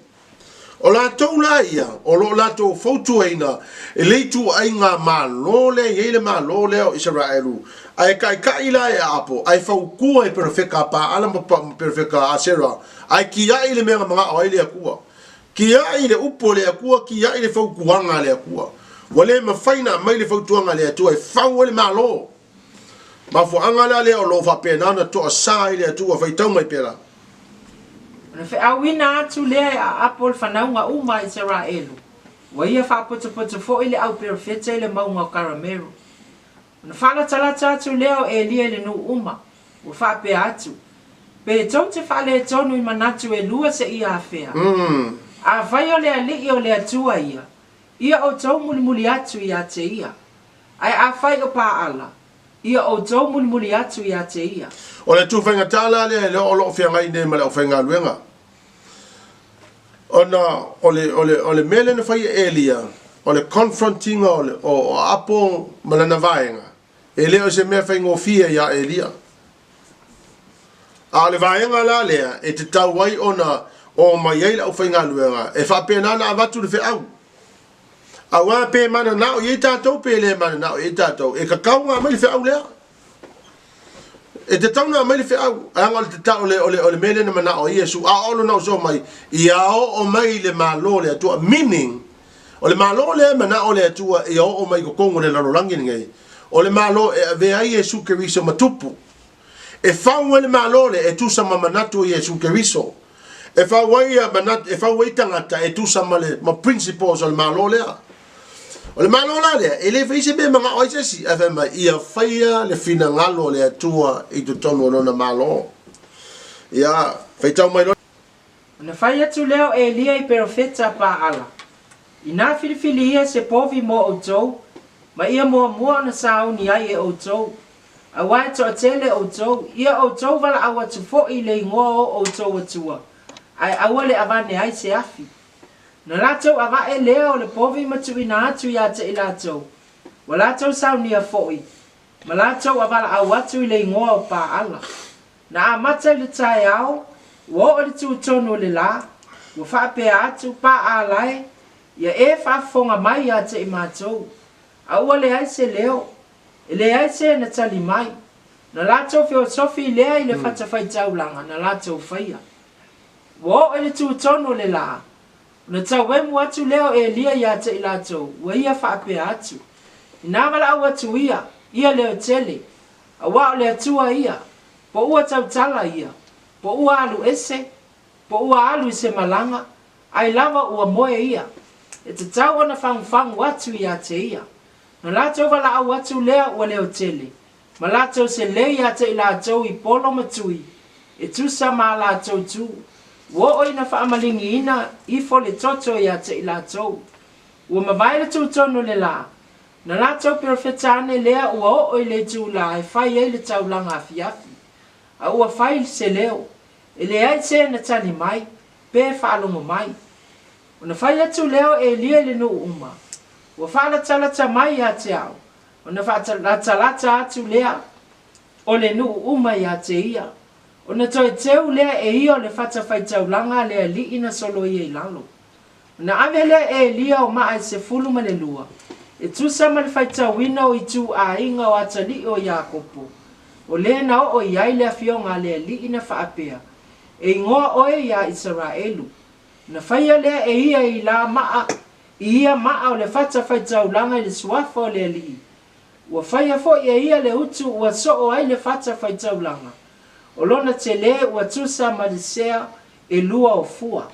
Speaker 1: o la tou la ia o lo la tou fautu eina e le tu ai nga malo le ye le malo le o Israelu ai kai kai la e apo ai fau ku e perfeka pa ala mo perfeka asera ai ki ai le mega mga o ai le akua ki ai le upo le akua ki ai le fau kuanga le akua wale ma faina mai le fau tuanga le atu ai fau le malo ma fo angala le o lo fa pena na to sai le tu fa tau mai pela
Speaker 2: na fe awina tu le a apol fa na nga uma Israelu wa ia fa poto fo ile au perfecta ile mau nga caramelo na fa la tala tu le o elia le no uma o fa pe atu pe tonte fa le tonu i manatu e lua se ia afea a vai o le ali o le atua ia o tau muli atu ia te ia ai a fai o pa ala ia o tau muli atu ia te ia
Speaker 1: o le tu fenga tala le o lo fianga ine ma le fenga luenga ona o le mele na fai elia o le confronting o apo malana vaenga ele o se me fai ngofia ya elia a le vaenga la le e te tau wai ona o mai ai la fenga luenga e fa pena na avatu le fe au awa pe mana na o ita to pe le mana na o ita to e ka kaunga mai fe au le e te tau na mai fe au anga te tau le mele na mana o Yesu a olo na so mai ia o mai le malo le tu meaning o le malo le mana o le tu ia o mai ko kongo le lo langi ngai o le malo e ve ai Yesu Keriso matupu e fa le malo le e tu sa manatu Yesu Keriso e fa wai manat e fa wai tangata e tu sa male ma principles o le malo le o le malo la le ele fai se be manga o se ave ma ia faia le fina ngalo le atua i to tono no na malo ia fai tau mai
Speaker 2: na fai atu leo elia i profeta pa ala ina filifili ia se povi mo o tou ma ia mua na sauni ai e o tou a wai to atele o tou ia o tou vala awa tu fo i le ingoa o tou atua ai awale avane ai se afi na latou ava e leo le povi matuina atu ia te ilatou wa latou sauni a foi ma latou avala au atu i le ingoa o pa ala na amata le tai au wo o le tutono le la wa fa pe atu pa alai ia e fa fonga mai ia te imatou au le ai se leo ele ai se na tali mai na latou filosofi le ile fata fai taulanga na latou faia wo o le tutono le la na tau wemu atu leo elia ia te ilatou wa ia fa pe atu ina mala au atu ia leo tele awa le atua ia po ua tau tala ia po ua alu ese po ua alu se malanga ai lava ua moe ia e te tau ona fangu atu ia te ia na latou vala au atu lea ua leo tele ma latou se le ia te ilatou i polo matui e tusa ma latou tu wo oi na fa amalingi ina i fo le toto ia te ilatou ua mawai le tutono le la na latou perfetane lea ua oi le tu la e fai e le taulanga afiafi a ua fai se leo e le ai se na tani mai pe fa alongo mai una fai atu leo e lia le no uma ua fa la talata mai ia te au una fa la talata atu lea o le no uma ia te ia ona toi teu lea e ia o le fata fai taulanga lea li ina solo ia i lalo. Na ave lea e lia o maa se fulu ma le lua. E tu sama le fai tauina o i tu a inga o atali o Iakopo. O lea na o iai lea fionga lea li ina faapea. E ingoa oe ia Israelu. Na fai lea e ia i la maa, i ia maa o le fata fai taulanga i le suafa o lea li. Ua fai fo ia le utu ua so o ai le fata fai taulanga. O lona te le ua tusa marisea e lua o fua.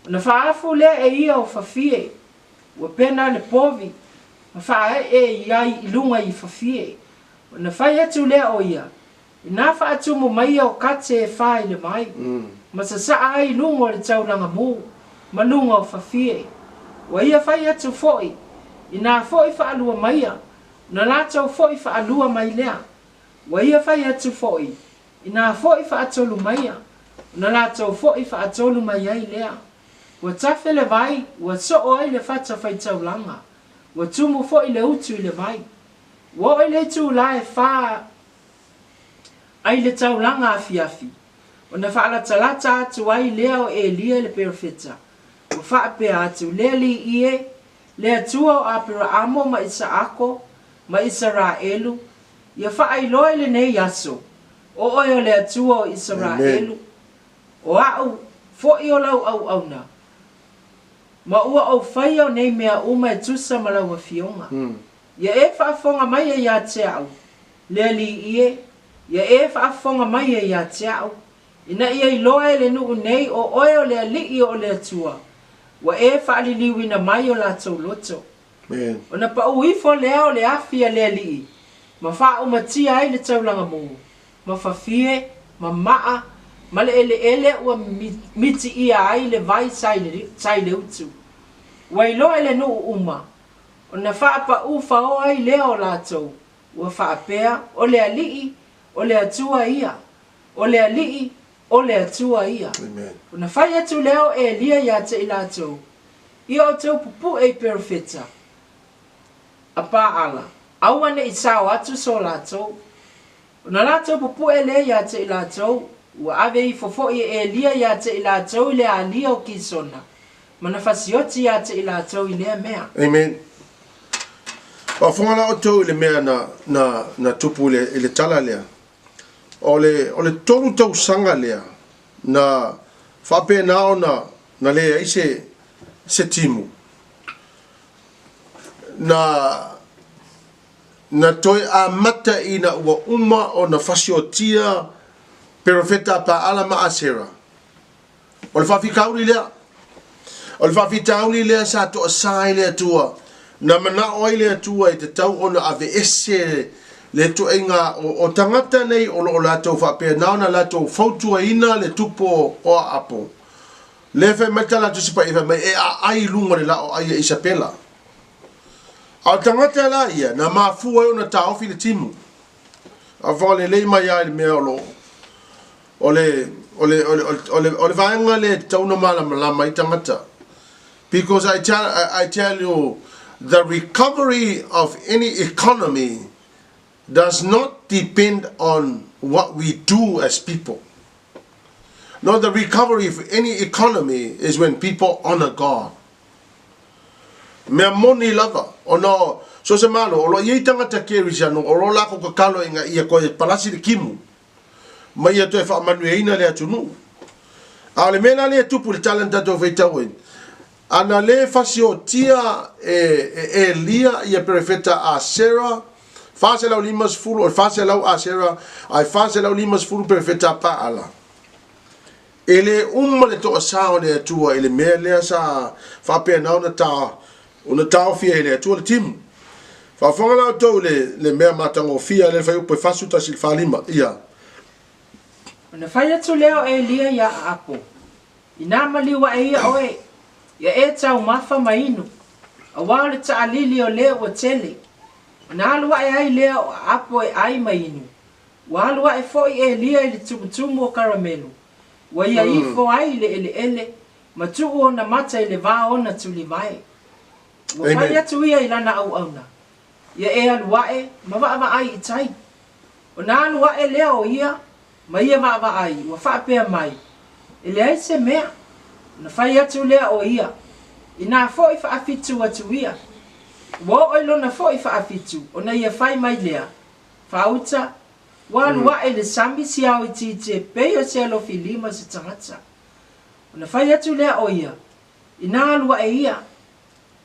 Speaker 2: Na faafu le e ia o fafie, ua pena le povi, ma faa e iai ilunga i fafie. na fai atu lea o ia. Ina fa atu mo mai o kate e fai le mai. Ma sa ai lungo le taulanga mu. Ma lungo o fafie. Wa ia fai atu foi. Ina foi fa alua mai a. Na lato foi fa alua mai lea. Wa ia fai atu foi. Ina foi fa atolu mai a. Na lato foi fa atolu mai ai lea. Wa tafe le vai. Wa so o ai le fata fai taulanga. Wa tumu foi le utu le vai. Wa o le tu la e fa ai le taulanga afi. O na fa ala talata atu ai leo e lia le perfeta. O fa pe atu le li ie le atua o apira amo ma isa ako ma isa raelu. Ia fa ai loe le nei yaso. O oio le atua o isa raelu. O au fo i o lau au na. Ma ua au fai au nei mea uma e tusa ma lau a fionga. Ia e whaafonga mai e ia te au. Lea li ie. Ia e whaafonga mai e ia te au. Ina ia i loa le nuu nei o oio lea li i o lea tua. Wa e whaali liwi na mai o la tau loto. O na pa uifo lea o le afia lea li i. Ma wha umatia ai le taulanga mungu. Ma whafie, ma maa, ma le ele ua miti ia ai le vai sai le utu. Wa i loa le nuu uma. O na wha pa ufa o ai lea o la tau. Ua wha apea o lea li i, o lea tua ia. O lea li i, o lea tua ia. O na whai atu leo e lia ia te ila tau. Ia o tau pupu e perfeta. A pa ala. Awane i sao atu so la tau. O na la tau pupu e le ia te ila tau. Ua ave i fofo i e lia ia te ila tau le a lia o kisona. Mana fasioti ia te ila tau i lea mea.
Speaker 1: Amen. Wa fonga o tau le mea na tupu le tala lea. O le tolu tau sanga lea. Na whape nao na lea i se timu. Na toi a mata i na ua uma o na fasiotia perfeta pa ala ma asera. O le whawhikauri lea. O le whawhitauri lea sa to asai lea tua. Na mana oi lea tua i te tau o na ave ese le to inga o tangata nei o lo lato whapea nao na lato fautua ina le tupo o apo. Le fe meta la tu sipa iwa mai e a ai lunga le la o ai Isabela. Au tangata la ia na mafua o na taofi le timu. A vole le mai ai le mea lo. Ole vaenga le tauna mala malama i tangata. Because I tell you, the recovery of any economy does not depend on what we do as people. No, the recovery of any economy is when people honor God. Mea moni lava, o no, so se malo, o lo iei tangata keri siano, o lo lako kakalo inga ia koe palasi de kimu. Ma ia toe wha manue ina lea tunu. A le mena lea tupu le talenta to feitawen. Ana le fasio tia e lia ia perfeta a Sarah. Fase lau limas fulu, o fase lau a Sarah, ai fase lau limas fulu perfeta pa ala. Ele le to asao le atua, ele mea lea sa whapea nao na taa, o na tao fia ele atua le timu. Whawhanga lau tau le mea matango fia le whai upe fasu tasil whalima, ia.
Speaker 2: Na whai atu leo e lia ia apo. Ina maliwa e ia oe, ia e tau mafa mainu. A wao le ta alili o leo o tele. Na alua e ai leo apo e ai mainu. Wa alua e foi e lia ili tumutumu o karamelu. Wa ia ifo ai le ele. Matu o na mata ile vao na tuli vai. Wa whai atu ia ilana au auna. Ia e alua e, ma wa ai itai. O na alua e leo ia, ma ia wa ai, wa whapea mai. Ele ai se mea. Na whai atu lea o ia. Ina foi fa afitu atu ia. Wa oilo na foi fa afitu. O na ia whai mai lea. Fauta. Wa alua e le sami si au iti te peo se alo filima se tangata. O na whai atu lea o ia. Ina alua e ia.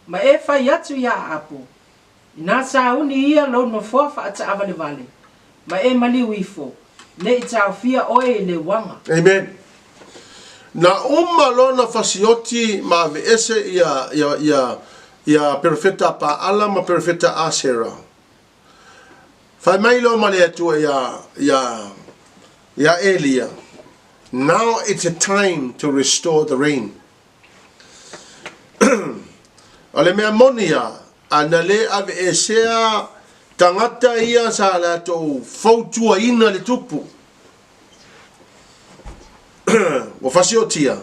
Speaker 2: Ma e whai atu ia apo. Ina sa uni ia lo no fofa ata avale vale. Ma e mali wifo. Ne itau fia oe le wanga.
Speaker 1: Amen. Na lo na fasioti ma ve ese ia perfeta pa ala ma perfeta asera. Fai mai lo male atua ya Elia. Now it's a time to restore the rain. Ole mea monia ana le ave esea tangata ia sa la to fautua ina le tupu. Wa fasiotia.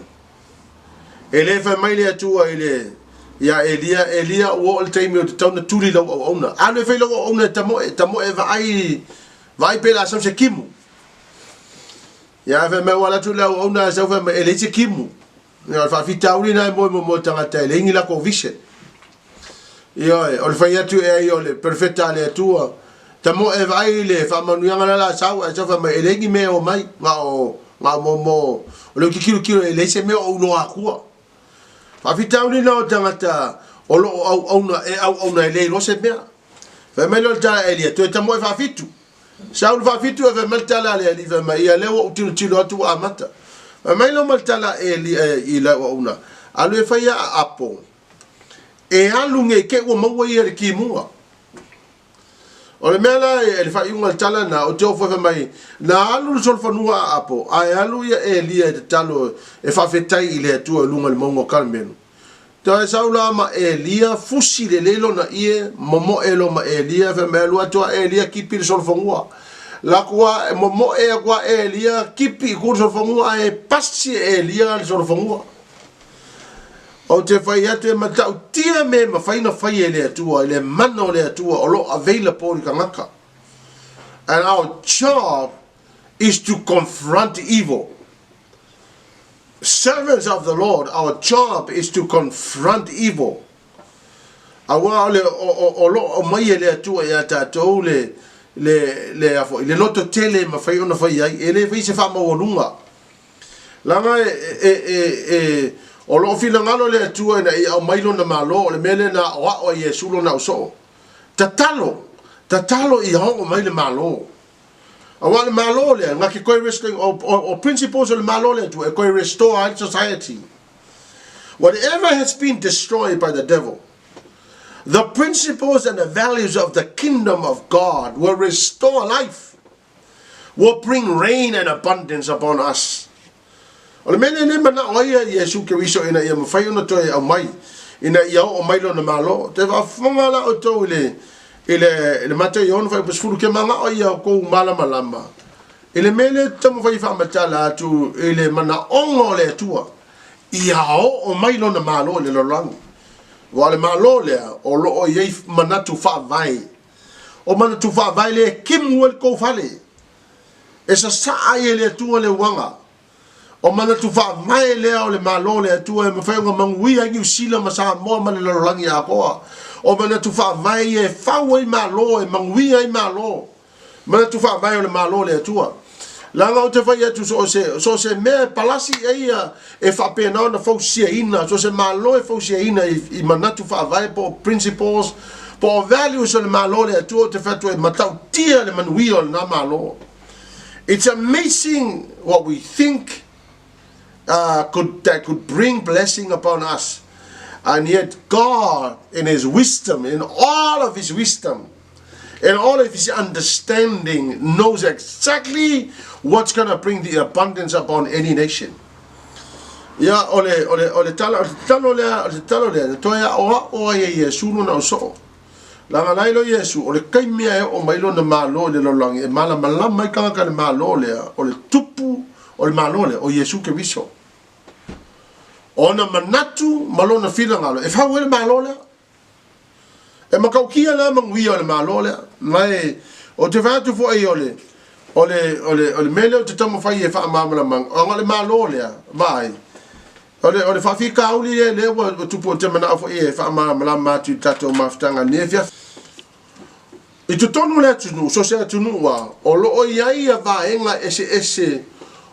Speaker 1: Ele fa mai le atua ele ya Elia o le taimi o te tauna tuli lau au auna. Ane fai lau au auna tamo e vai pela sa se kimu. Ya fa mai wala tu lau auna sa fa mai ele se kimu. Ya fa fitauri na mo tangata ele ingi la ko vise. Ia o le fai atu e o le perfecta le atua. Tamo e vai le fa manuanga la sa fa mai ele ingi me o mai nga mo o le kilo ele se me o no akua. Fa fitauri na tangata o lo au na le lo se mea. Fa mai lo ta Elia to tamo e fa fitu. Saul fa fitu e fa maltala le ali fa mai ia le o tilo atu amata. Fa mai lo maltala Elia i la ona. Alu e fa ia apo. E alu nge ke o maua ia ki mua. O le mea la e le fa iunga tala na o te ofo fa mai na alu sol fanua apo. Ai alu ia Elia te talo e fa fetai i le atua lunga le maunga kalmenu. Toi saula ma Elia fusi le lelo na ie momo elo ma Elia fa me lua to Elia kipi sol fongua la kwa momo e kwa Elia kipi kur sol fongua e pasi Elia sol fongua o te fai ate ma tau tia me ma fai na fai ele atua ele mano le atua o lo available ka ngaka. And our job is to confront evil. Servants of the Lord, our job is to confront evil. Awa o mai le atua ya tatou le afo le loto tele ma fai ona fai ai ele fai se fa ma wolunga. Langa o lo fila ngalo le atua na o mai lo na malo le mele na o Yesu lo na so. Tatalo I ho mai le malo. Awa le malo le ngaki koi restoring or principles of le malo le to koi restore our society. Whatever has been destroyed by the devil, the principles and the values of the kingdom of God will restore life, will bring rain and abundance upon us. Ole mene ne mana oia Yesu Keriso ina ia mafai ona toi au mai ina ia o mai lo na malo te va fonga la o to ele mate yon fai pesfulu ke manga o ia ko mala malama ele mele tamo fai fa matala tu ele mana ongo le tua ia o mai lo na malo le lo lang wale malo le o lo o ye mana tu fa vai o mana tu fa vai le kim wel ko fale esa sa ele tua le wanga o mana tu fa mai le o le malo le tua me fai nga mangui ai usila masa mo mana le lo lang ia ko o mana tu fa mai e fawe malo e mangui ai malo mana tu fa mai o le malo le tua langa o te fai atu so se me palasi e fa pena na fausia ina so se malo e fausia ina I mana tu fa vai po principles po values o le malo le tua te fatu e matau tia le manui o na malo. It's amazing what we think that could bring blessing upon us. And yet God, in His wisdom, in all of His wisdom, in all of His understanding, knows exactly what's going to bring the abundance upon any nation. Ya ole talo le toya o ye Yesu no na so. La ngai lo Yesu ole kai mea o mai lo na malo le lo lang e mala mai ka le malo le ole tupu o le malo le o Yesu Keriso. Ona manatu malona fila ngalo e fa wele malole e makaukia la mangui ole malole mai o te fatu fo ai ole mele o te tamo fai e fa mamala mang o ngale malole mai ole fa fi kauli le o tupo te mana fo e fa mamala matu tato maftanga nefia I tu tonu le tunu so se tunu wa o lo o ia va enga ese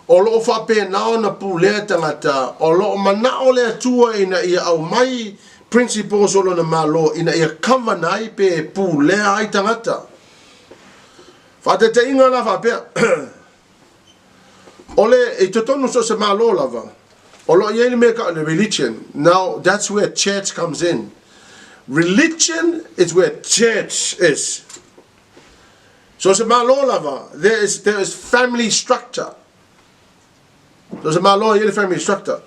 Speaker 1: o lo fa pe na na pule tangata o lo mana o le tua ina ia au mai principles o lo na malo ina ia kama nai pe pule ai tangata fa te inga la fa pe ole e to tonu so se malo lava o lo ia me ka religion. Now that's where church comes in. Religion is where church is. So se malo lava, there is family structure. So se malo ye family structure.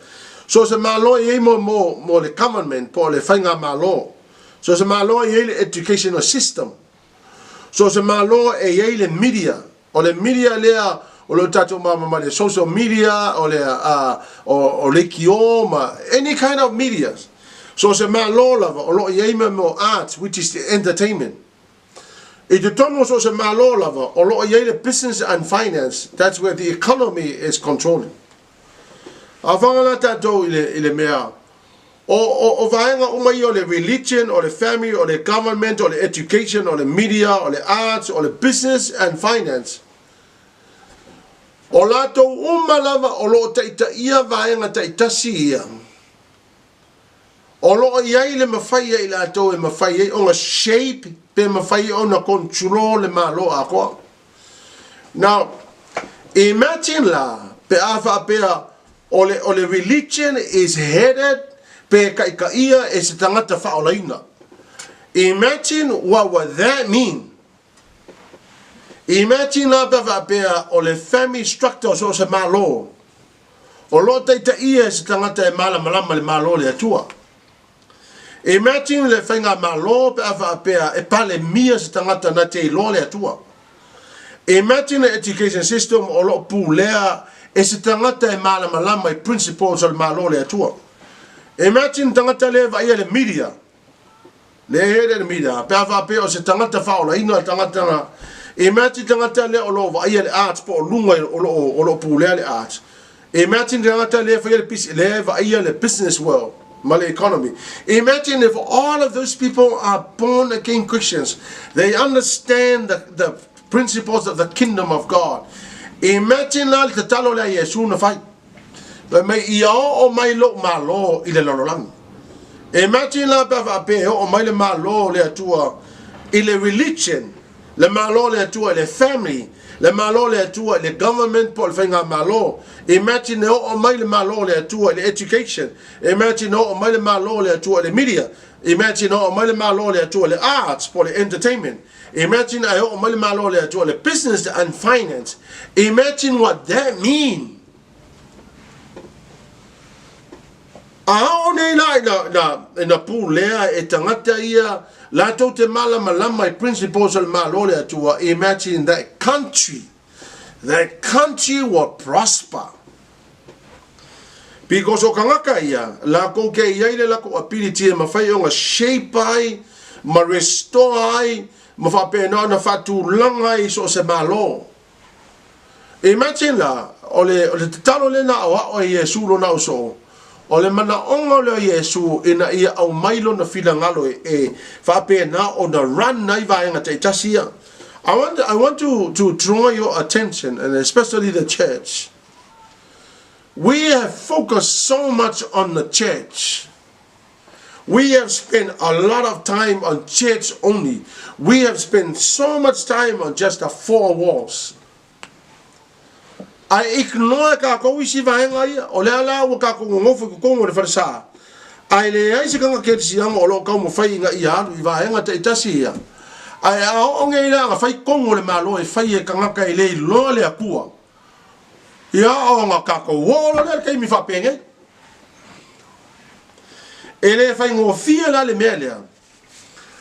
Speaker 1: So se malo ye mo le government po le whainga malo. So se malo ye le educational system. So se malo ye le media. O le media lea o le tato ma le social media o le kioma, any kind of media. So se malo lava o lo ye mo arts, which is the entertainment. I te tono so se malo lava o lo ye le business and finance. That's where the economy is controlling. A whangana tato ile mea. O vaenga umai o le religion, o le family, o le government, o le education, o le media, o le arts, o le business and finance. O lato umalava o lo taita ia vaenga taita si ia. O lo iai le mawhai i lato e mawhai o nga shape pe mawhai o na control le malo a koa. Now, imagine la pe awha pea o le religion is headed pe kaikaia e se tangata whaolaina. Imagine what would that mean. Imagine la pe pea o le family structure so se malo. O lo taita ia e se tangata e malama le malo le atua. Imagine le whainga malo pe awha e pale mia se tangata na te ilo le atua. Imagine the education system o lo pulea e se tangata e malama e principles o le malo le atua. Imagine tangata le ia le media. Le hele le media. Pe awha o se tangata whaola ina tangata na. Imagine tangata le o lo ia le arts po o lunga o lo pulea le arts. Imagine tangata le ia le business world. Mali economy. Imagine if all of those people are born again Christians. They understand the principles of the kingdom of God. Imagine la te talo le Yesu na fai. Mai ia o mai lo malo i le lololang. Imagine la pe o mai le malo le atua i le religion, le malo le atua le family, le malo le atua le government po le whainga malo. Imagine o mai le malo le atua le education. Imagine o mai le malo le atua le media. Imagine o mai le malo le atua le arts po le entertainment. Imagine o mai le malo le atua le business and finance. Imagine what that means. Aone na pulea e tangata ia la to te malama principles al malo le atua. Imagine that country will prosper. Because o kangaka ia la ko ke ia ile la ko ability ma fai o nga shape ai ma restore ai ma fa pe na fatu langa i so se malo. Imagine la ole talo le na o Yesu lo na so. Ole mana onga le Yesu ina ia au mailo na fila ngalo e fa pe na on the run na iva nga te tasia. I want to draw your attention, and especially the church. We have focused so much on the church. We have spent a lot of time on church only. We have spent so much time on just the four walls. I ignore ka ko isi vaenga ia o le ala o ka ko ngofu ko ngo le farsa. Ai le ai se ka ke si ang o lo ka mo fai nga ia i vaenga te tasia. Ai o nge ila nga fai kongo le malo e fai e kanga kai le lo le akua. Ia o nga ka ko wo le kai mi fa penge. Ele fai ngo fia la le mele.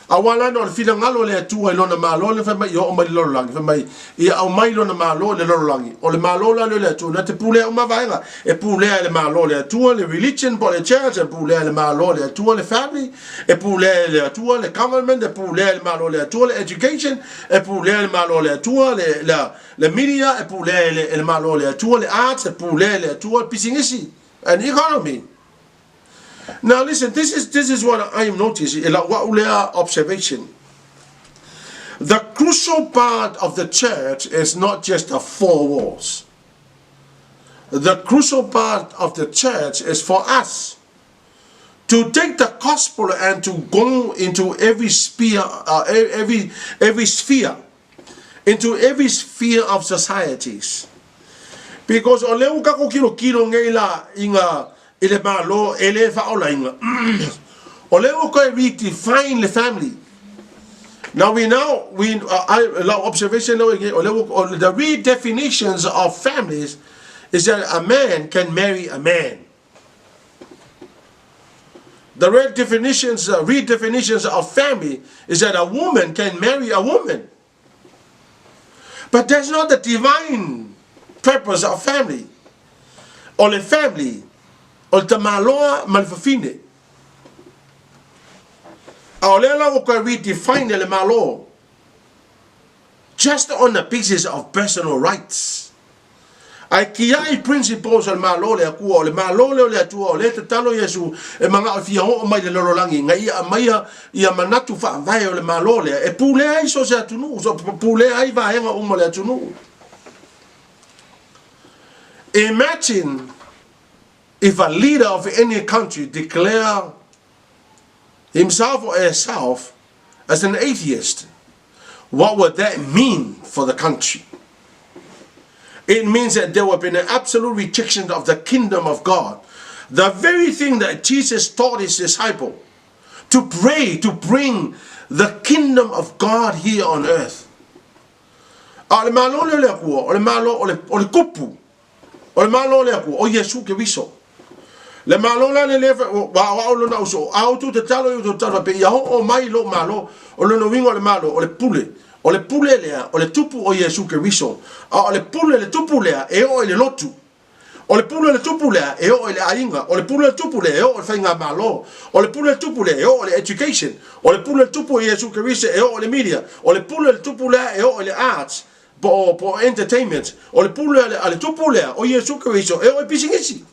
Speaker 1: Awala no le fila ngalo le atua i lona malo le fai mai o mai lo langi fai mai ia au mai lona malo le lo langi o le malo la le atua na te pule o mavaenga e pule le malo le atua le religion po le church e pule le malo le atua le family e pule le atua le government e pule le malo le atua le education e pule le malo le atua le media e pule le malo le atua le arts e pule le atua pisingisi an economy. Now listen, this is what I am noticing. Observation. The crucial part of the church is not just the four walls. The crucial part of the church is for us to take the gospel and to go into every sphere, every sphere, into every sphere of societies. Because oleu kako kilo ngela inga ele malo ele fa ola inga. Oleu ko redefine the family. Now we observation the redefinitions of families is that a man can marry a man. The redefinitions of family is that a woman can marry a woman. But that's not the divine purpose of family. Or the family, or the maloa malfafine. Aolela o ka redefine le malo just on the basis of personal rights. Ai kiai principles al malo le akua, le malo le atua, le te talo Yesu, e manga o fia o mai le lorolangi, ngai a mai ia manatu wha vai o le malo le, e pule ai so se atunu, so pule ai vaenga uma le atunu. Imagine if a leader of any country declare himself or herself as an atheist. What would that mean for the country? It means that there would be an absolute rejection of the kingdom of God. The very thing that Jesus taught his disciple, to pray, to bring the kingdom of God here on earth. Le malo le akua, le malo o le kupu, o le malo le akua, o Yesu Keriso. Le malo la le leva wa o lona uso auto te talo yo te talo pe ya o mai lo malo o lo wingo le malo o le pule lea o le tupu o Yesu Keriso o le pule le tupu lea e o le lotu o le pule le tupu lea e o le ainga o le pule le tupu lea e o le fainga malo o le pule le tupu lea e o le education o le pule le tupu o Yesu Keriso e o le media o le pule le tupu lea e o le arts po entertainment o le pule le tupu lea o Yesu Keriso e o le pisingisi.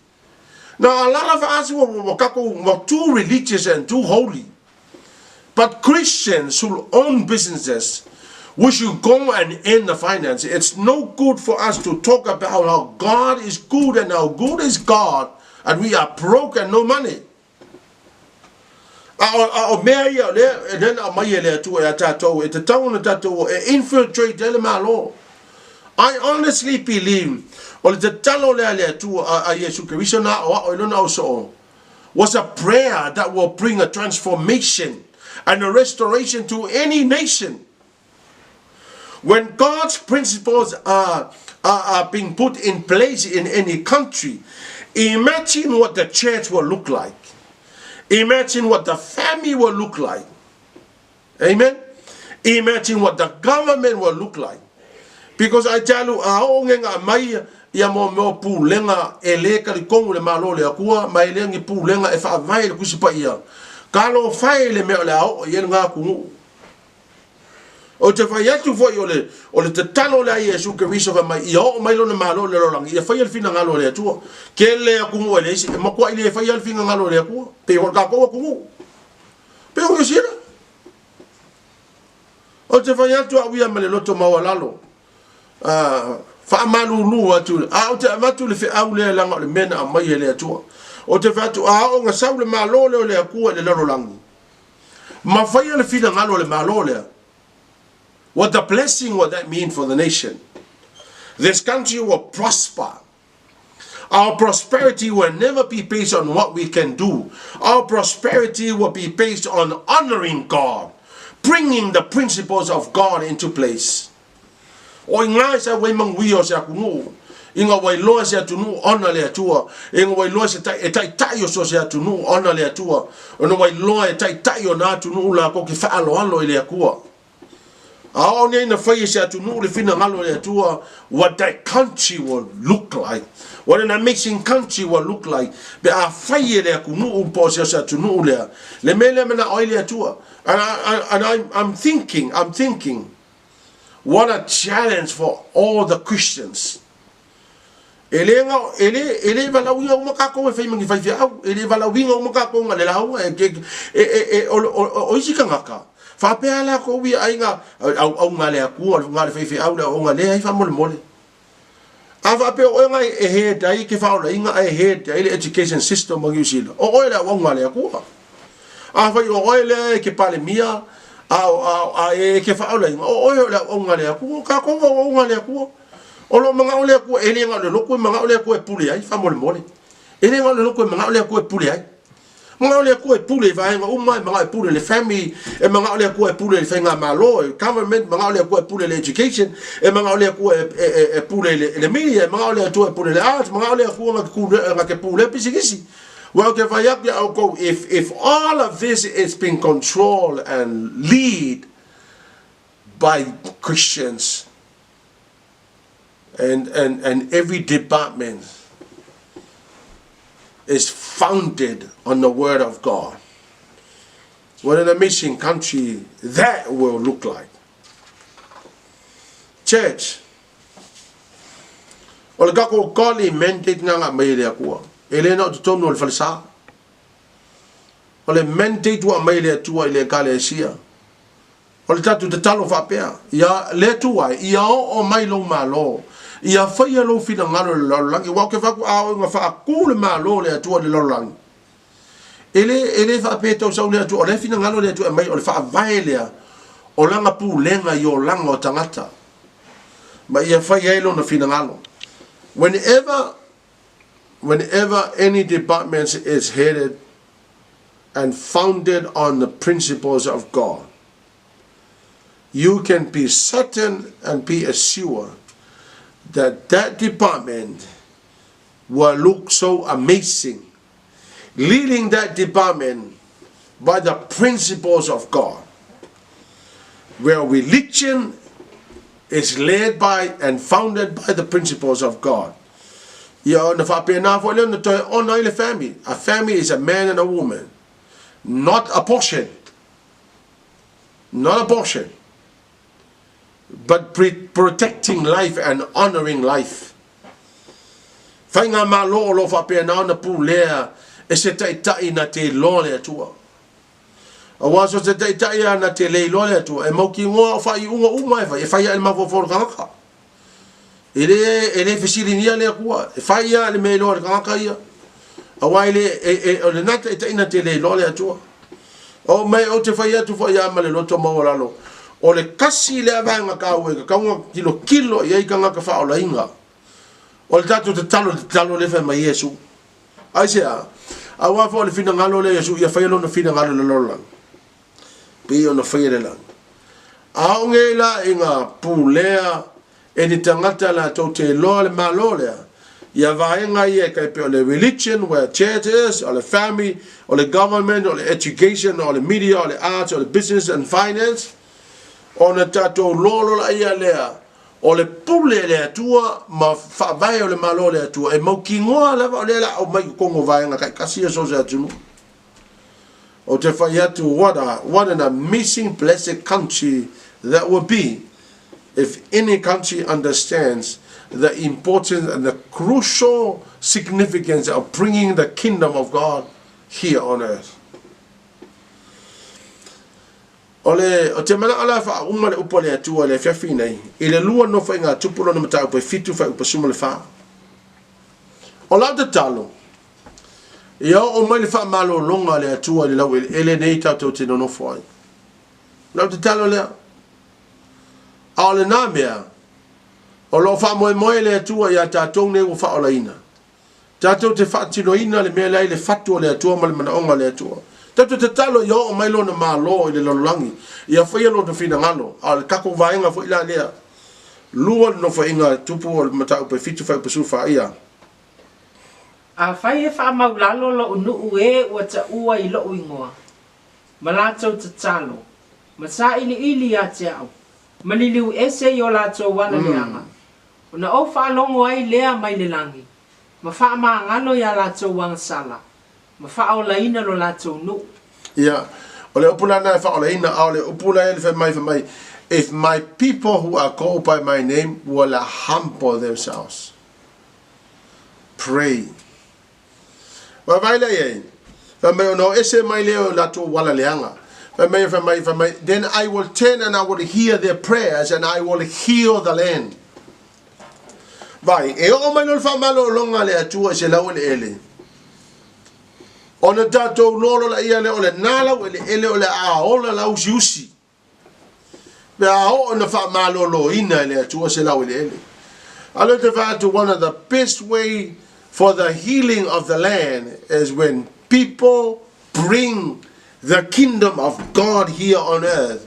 Speaker 1: Now, a lot of us were too religious and too holy. But Christians who own businesses, we should go and end the finance. It's no good for us to talk about how God is good and how good is God, and we are broke and no money. I honestly believe was a prayer that will bring a transformation and a restoration to any nation. When God's principles are being put in place in any country, imagine what the church will look like. Imagine what the family will look like. Amen? Imagine what the government will look like. Because I tell you, ia mo pulenga e le kalikongu le malo le akua mai le ngi pulenga e fa vai le kusipa ia kalo fai le me le au ia nga ku o te fai atu foi o le te tano le Yesu Keriso fa mai ia o mai lo le malo le rolang ia fai al fina ngalo le atu ke le aku le si mo kwa ile fai al fina ngalo le aku pe o ka ko ku pe o sira o te fai atu au ia male loto mawalalo fa malulu atu au te matu le fe au le langa le mena mai le atu o te fatu au nga sau le malo le aku le rolangi ma fai le fina ngalo le malo le. What the blessing would that mean for the nation? This country will prosper. Our prosperity will never be based on what we can do. Our prosperity will be based on honoring God, bringing the principles of God into place. O inga sa wai mangwi o sa kunu, inga wai loa sa tunu ona le atua, inga wai loa sa tai tai o sa tunu ona le atua, ona wai loa tai o na tunu la ko ki fa alo le akua. What that country will look like, what an amazing country will look like. And I'm thinking, what a challenge for all the Christians. Fa pela ko wi ainga au ngale aku ngale fe au o ngale ai fa mole mole ava pe o ngai e he dai ke fa o inga e he dai education system mo usila o ele o ngale aku ava o ele ke pale mia a e ke fa o inga o ele o ngale aku ka ko o ngale aku o lo manga ole aku ele ngale lo ko manga ole aku e puli ai fa mole mole ele ngale lo ko manga ole aku e puli ai mga ole ku e pule vai nga umai mga e pule le family e mga ole ku e pule le fenga malo government mga ole ku e pule le education e mga ole ku e pule le media mga ole tu e pule le art mga ole ku nga ke pule pisigisi. Well, if all of this is being controlled and lead by Christians and every department is founded on the Word of God, what an amazing country that will look like. Church, ole kako kali mandate nga mai le akua. Ele na tono le falsa. Ole mandate wa mai le tua ile kalesia. Ole tatu te talo fa pea. Ya le tua ia o mai lo malo. Ia faia lo fina ngalo le langi wa ke fa ku a nga fa ku le malo le tua le langi. Ele fa pe to sa le tua le fina ngalo le tua mai ole fa vai le. O langa pu lenga yo langa o tangata. Ma ia faia lo na fina ngalo. Whenever any department is headed and founded on the principles of God, you can be certain and be assured that that department will look so amazing, leading that department by the principles of God, where religion is led by and founded by the principles of God. A family is a man and a woman, not a portion, but protecting life and honoring life. Fainga malo lo fa pe na pu lea e se tai na te lo le tua. Awa so se tai na te le lo le tua e mo ki ngo fa I unga umai fa e fa ia ma fo ka. Ele fesilinia le kua e fa ia le me lo ka ia. Awa ele o le nata tai na te le lo le tua. O mai o te fa ia tu fa ia ma le lo to mo la lo. O le kasi le avanga ka we ka ngo kilo ia ka nga ka fa o la inga. O le tatu te talo le fa mai Yesu. Ai se a wa fo le fina ngalo le Yesu ia fa lo na fina ngalo le lola. Pe o na fa le la. A o nge la inga pulea e ni tangata la to te lo le malo le. Ia vaenga ia ka pe o le religion where church is, or the family, or the government, or the education, or the media, or the arts, or the business and finance. O na tato lolo la ia lea. O le pule le tua ma fa vai o le malo le tua e mo ki ngoa lava o le la o mai kongo vai nga kai kasi so se atu o te fai atu what an amazing blessed country that would be if any country understands the importance and the crucial significance of bringing the kingdom of God here on earth. O te mana ala fa uma le upo le atua le fiafi nei I le lua no fa inga tupulo no matau pe fitu fa upa suma le fa o la te talo ia o mai le fa malo longa le atua le lau ele nei tau te nono foi la te talo le a le na mea o lo fa moe le atua ia tatou nei o fa o la ina tatou te fa tino ina le mea lai le fatu le atua ma le mana onga le atua Tato te talo ia o mai lona malo I le lololangi. Ia whaia lo te whina ngalo. A le kako vaenga fo ila lea. Lua no whainga tupu o le matau pe fitu whai pasu wha ia.
Speaker 2: A whai e wha maulalo lo unu ue ua ta ua I lo uingoa. Malato te talo. Masa ili a te au. Maliliu ese I o lato wana leanga. Una o wha longo ai lea mai le langi. Ma wha maa ngano ia lato wang sala. Ma fa'o laina lo lato nu.
Speaker 1: Yeah. Ole upula na fa'o laina ole upula ele fa mai. If my people who are called by my name will humble themselves, pray. Wa vai le ye. Fa mai no ese mai le lato wala leanga. Fa mai then I will turn and I will hear their prayers and I will heal the land. Vai e o mai no fa malo longa le atua se la ole ele. Ona tatou lolo la ia le ole nala o ele ole a ola la usi. Be a o na fa malolo ina le atua se la ole ele. Alo te fa to one of the best way for the healing of the land is when people bring the kingdom of God here on earth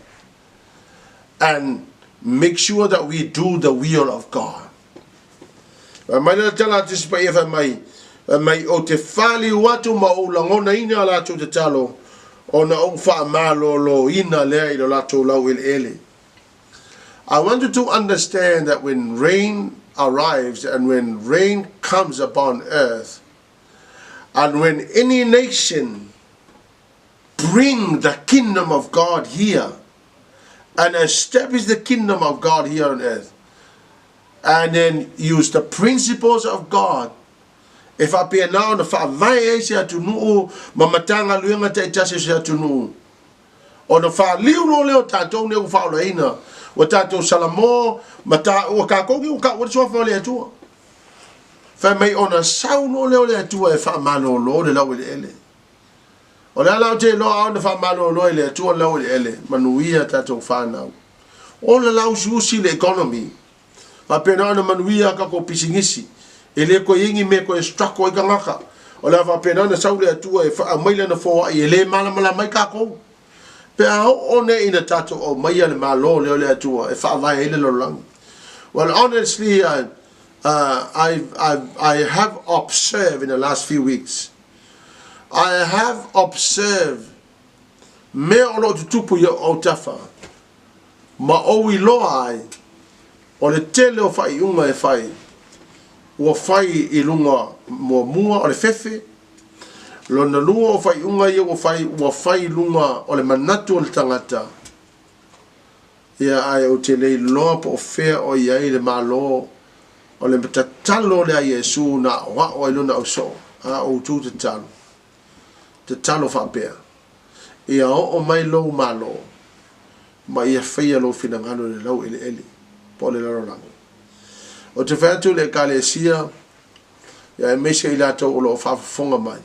Speaker 1: and make sure that we do the will of God. Mai na tala te sipa ia mai o te whali watu ma o langona ina la tu te talo o na o wha malo lo ina lea i lo lato lau ele. I want you to understand that when rain arrives and when rain comes upon earth, and when any nation bring the kingdom of God here and establish the kingdom of God here on earth, and then use the principles of God, if I be now the whaavai e se atu nuu ma matanga luenga te itase se atu nuu o na whaaliu no leo tātou ne u whaolaina wa tātou salamo mata o ka kongi o ka o tsoa whaole atua whai mai o na sau no leo le atua e whaamano lo le lau ele ele o le alau te loa au na whaamano lo le atua lau ele ele manuia tātou whanau o le lau susi le economy a pena na manuia ka ko pisingisi ele ko ingi me ko struck ko ngaka o la va pena na saule atua e fa maila na fo e le mala mai ka ko pe a o ne ina tato o mai le malo le atua e fa vai ele lo lang. Well, honestly, I have observed in the last few weeks, I have observed me o lo tupu yo o tafa ma o wi lo ai o le tele o fai unga e fai o fai I lunga mo mua o le fefe lo na lua o fai unga I o fai lunga o le manatu o le tangata ia ai o te lei loa po o fea o iai le malo o le matatalo le a Yesu na wa o iluna o so a o tu te talo whapea ia o mai lo malo ma ia whaia lo finangano le lau ele po le larolango o te whātu le kalesia ia e mesia I lato o lo whafonga mai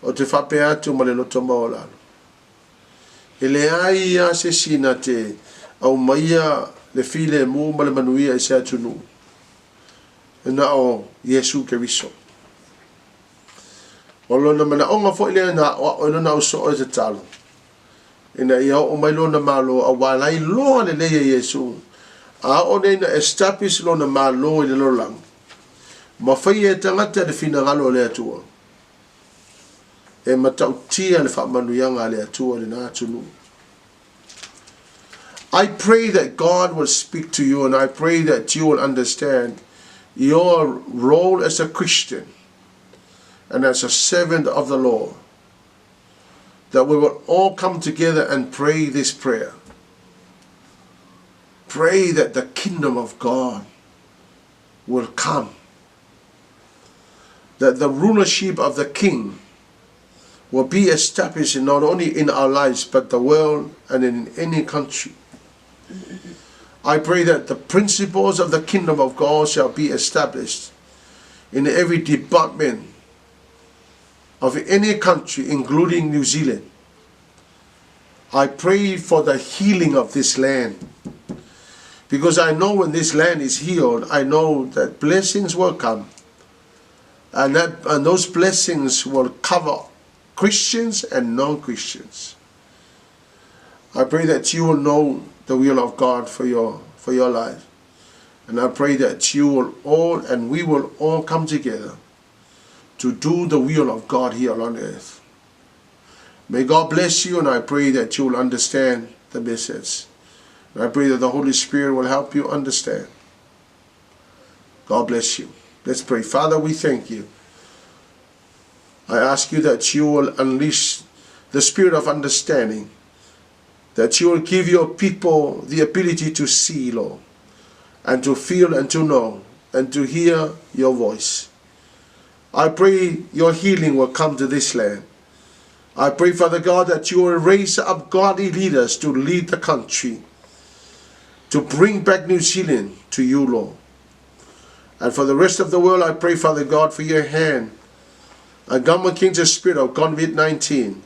Speaker 1: o te whape atu ma le loto maolano e le ai ia se sina te au maia le file mu ma le manuia I se atu nu e na o Yesu Keriso o lona mana onga fo ile na o lona o so o te talo ina ia o mai lona malo a walai loa le le Yesu a o nei na establish lo na malo I le lolang ma fai e tangata le finangalo le atua e matautia le whamanuianga le atua le nā tunu. I pray that God will speak to you, and I pray that you will understand your role as a Christian and as a servant of the Lord, that we will all come together and pray this prayer. Pray that the kingdom of God will come, that the rulership of the King will be established not only in our lives but the world and in any country. I pray that the principles of the kingdom of God shall be established in every department of any country, including New Zealand. I pray for the healing of this land, because I know when this land is healed, I know that blessings will come, and those blessings will cover Christians and non-Christians. I pray that you will know the will of God for your life, and I pray that you will all and we will all come together to do the will of God here on earth. May God bless you, and I pray that you will understand the message. And I pray that the Holy Spirit will help you understand. God bless you. Let's pray. Father, we thank you. I ask you that you will unleash the spirit of understanding, that you will give your people the ability to see, Lord, and to feel and to know and to hear your voice. I pray your healing will come to this land. I pray, Father God, that you will raise up godly leaders to lead the country, to bring back New Zealand to you, Lord. And for the rest of the world, I pray, Father God, for your hand against the spirit of COVID-19.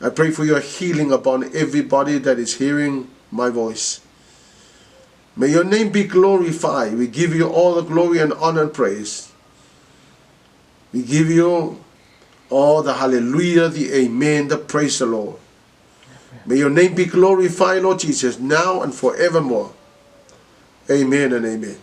Speaker 1: I pray for your healing upon everybody that is hearing my voice. May your name be glorified. We give you all the glory and honor and praise. We give you Oh, the hallelujah, the amen, the praise the Lord. May your name be glorified, Lord Jesus, now and forevermore. Amen and amen.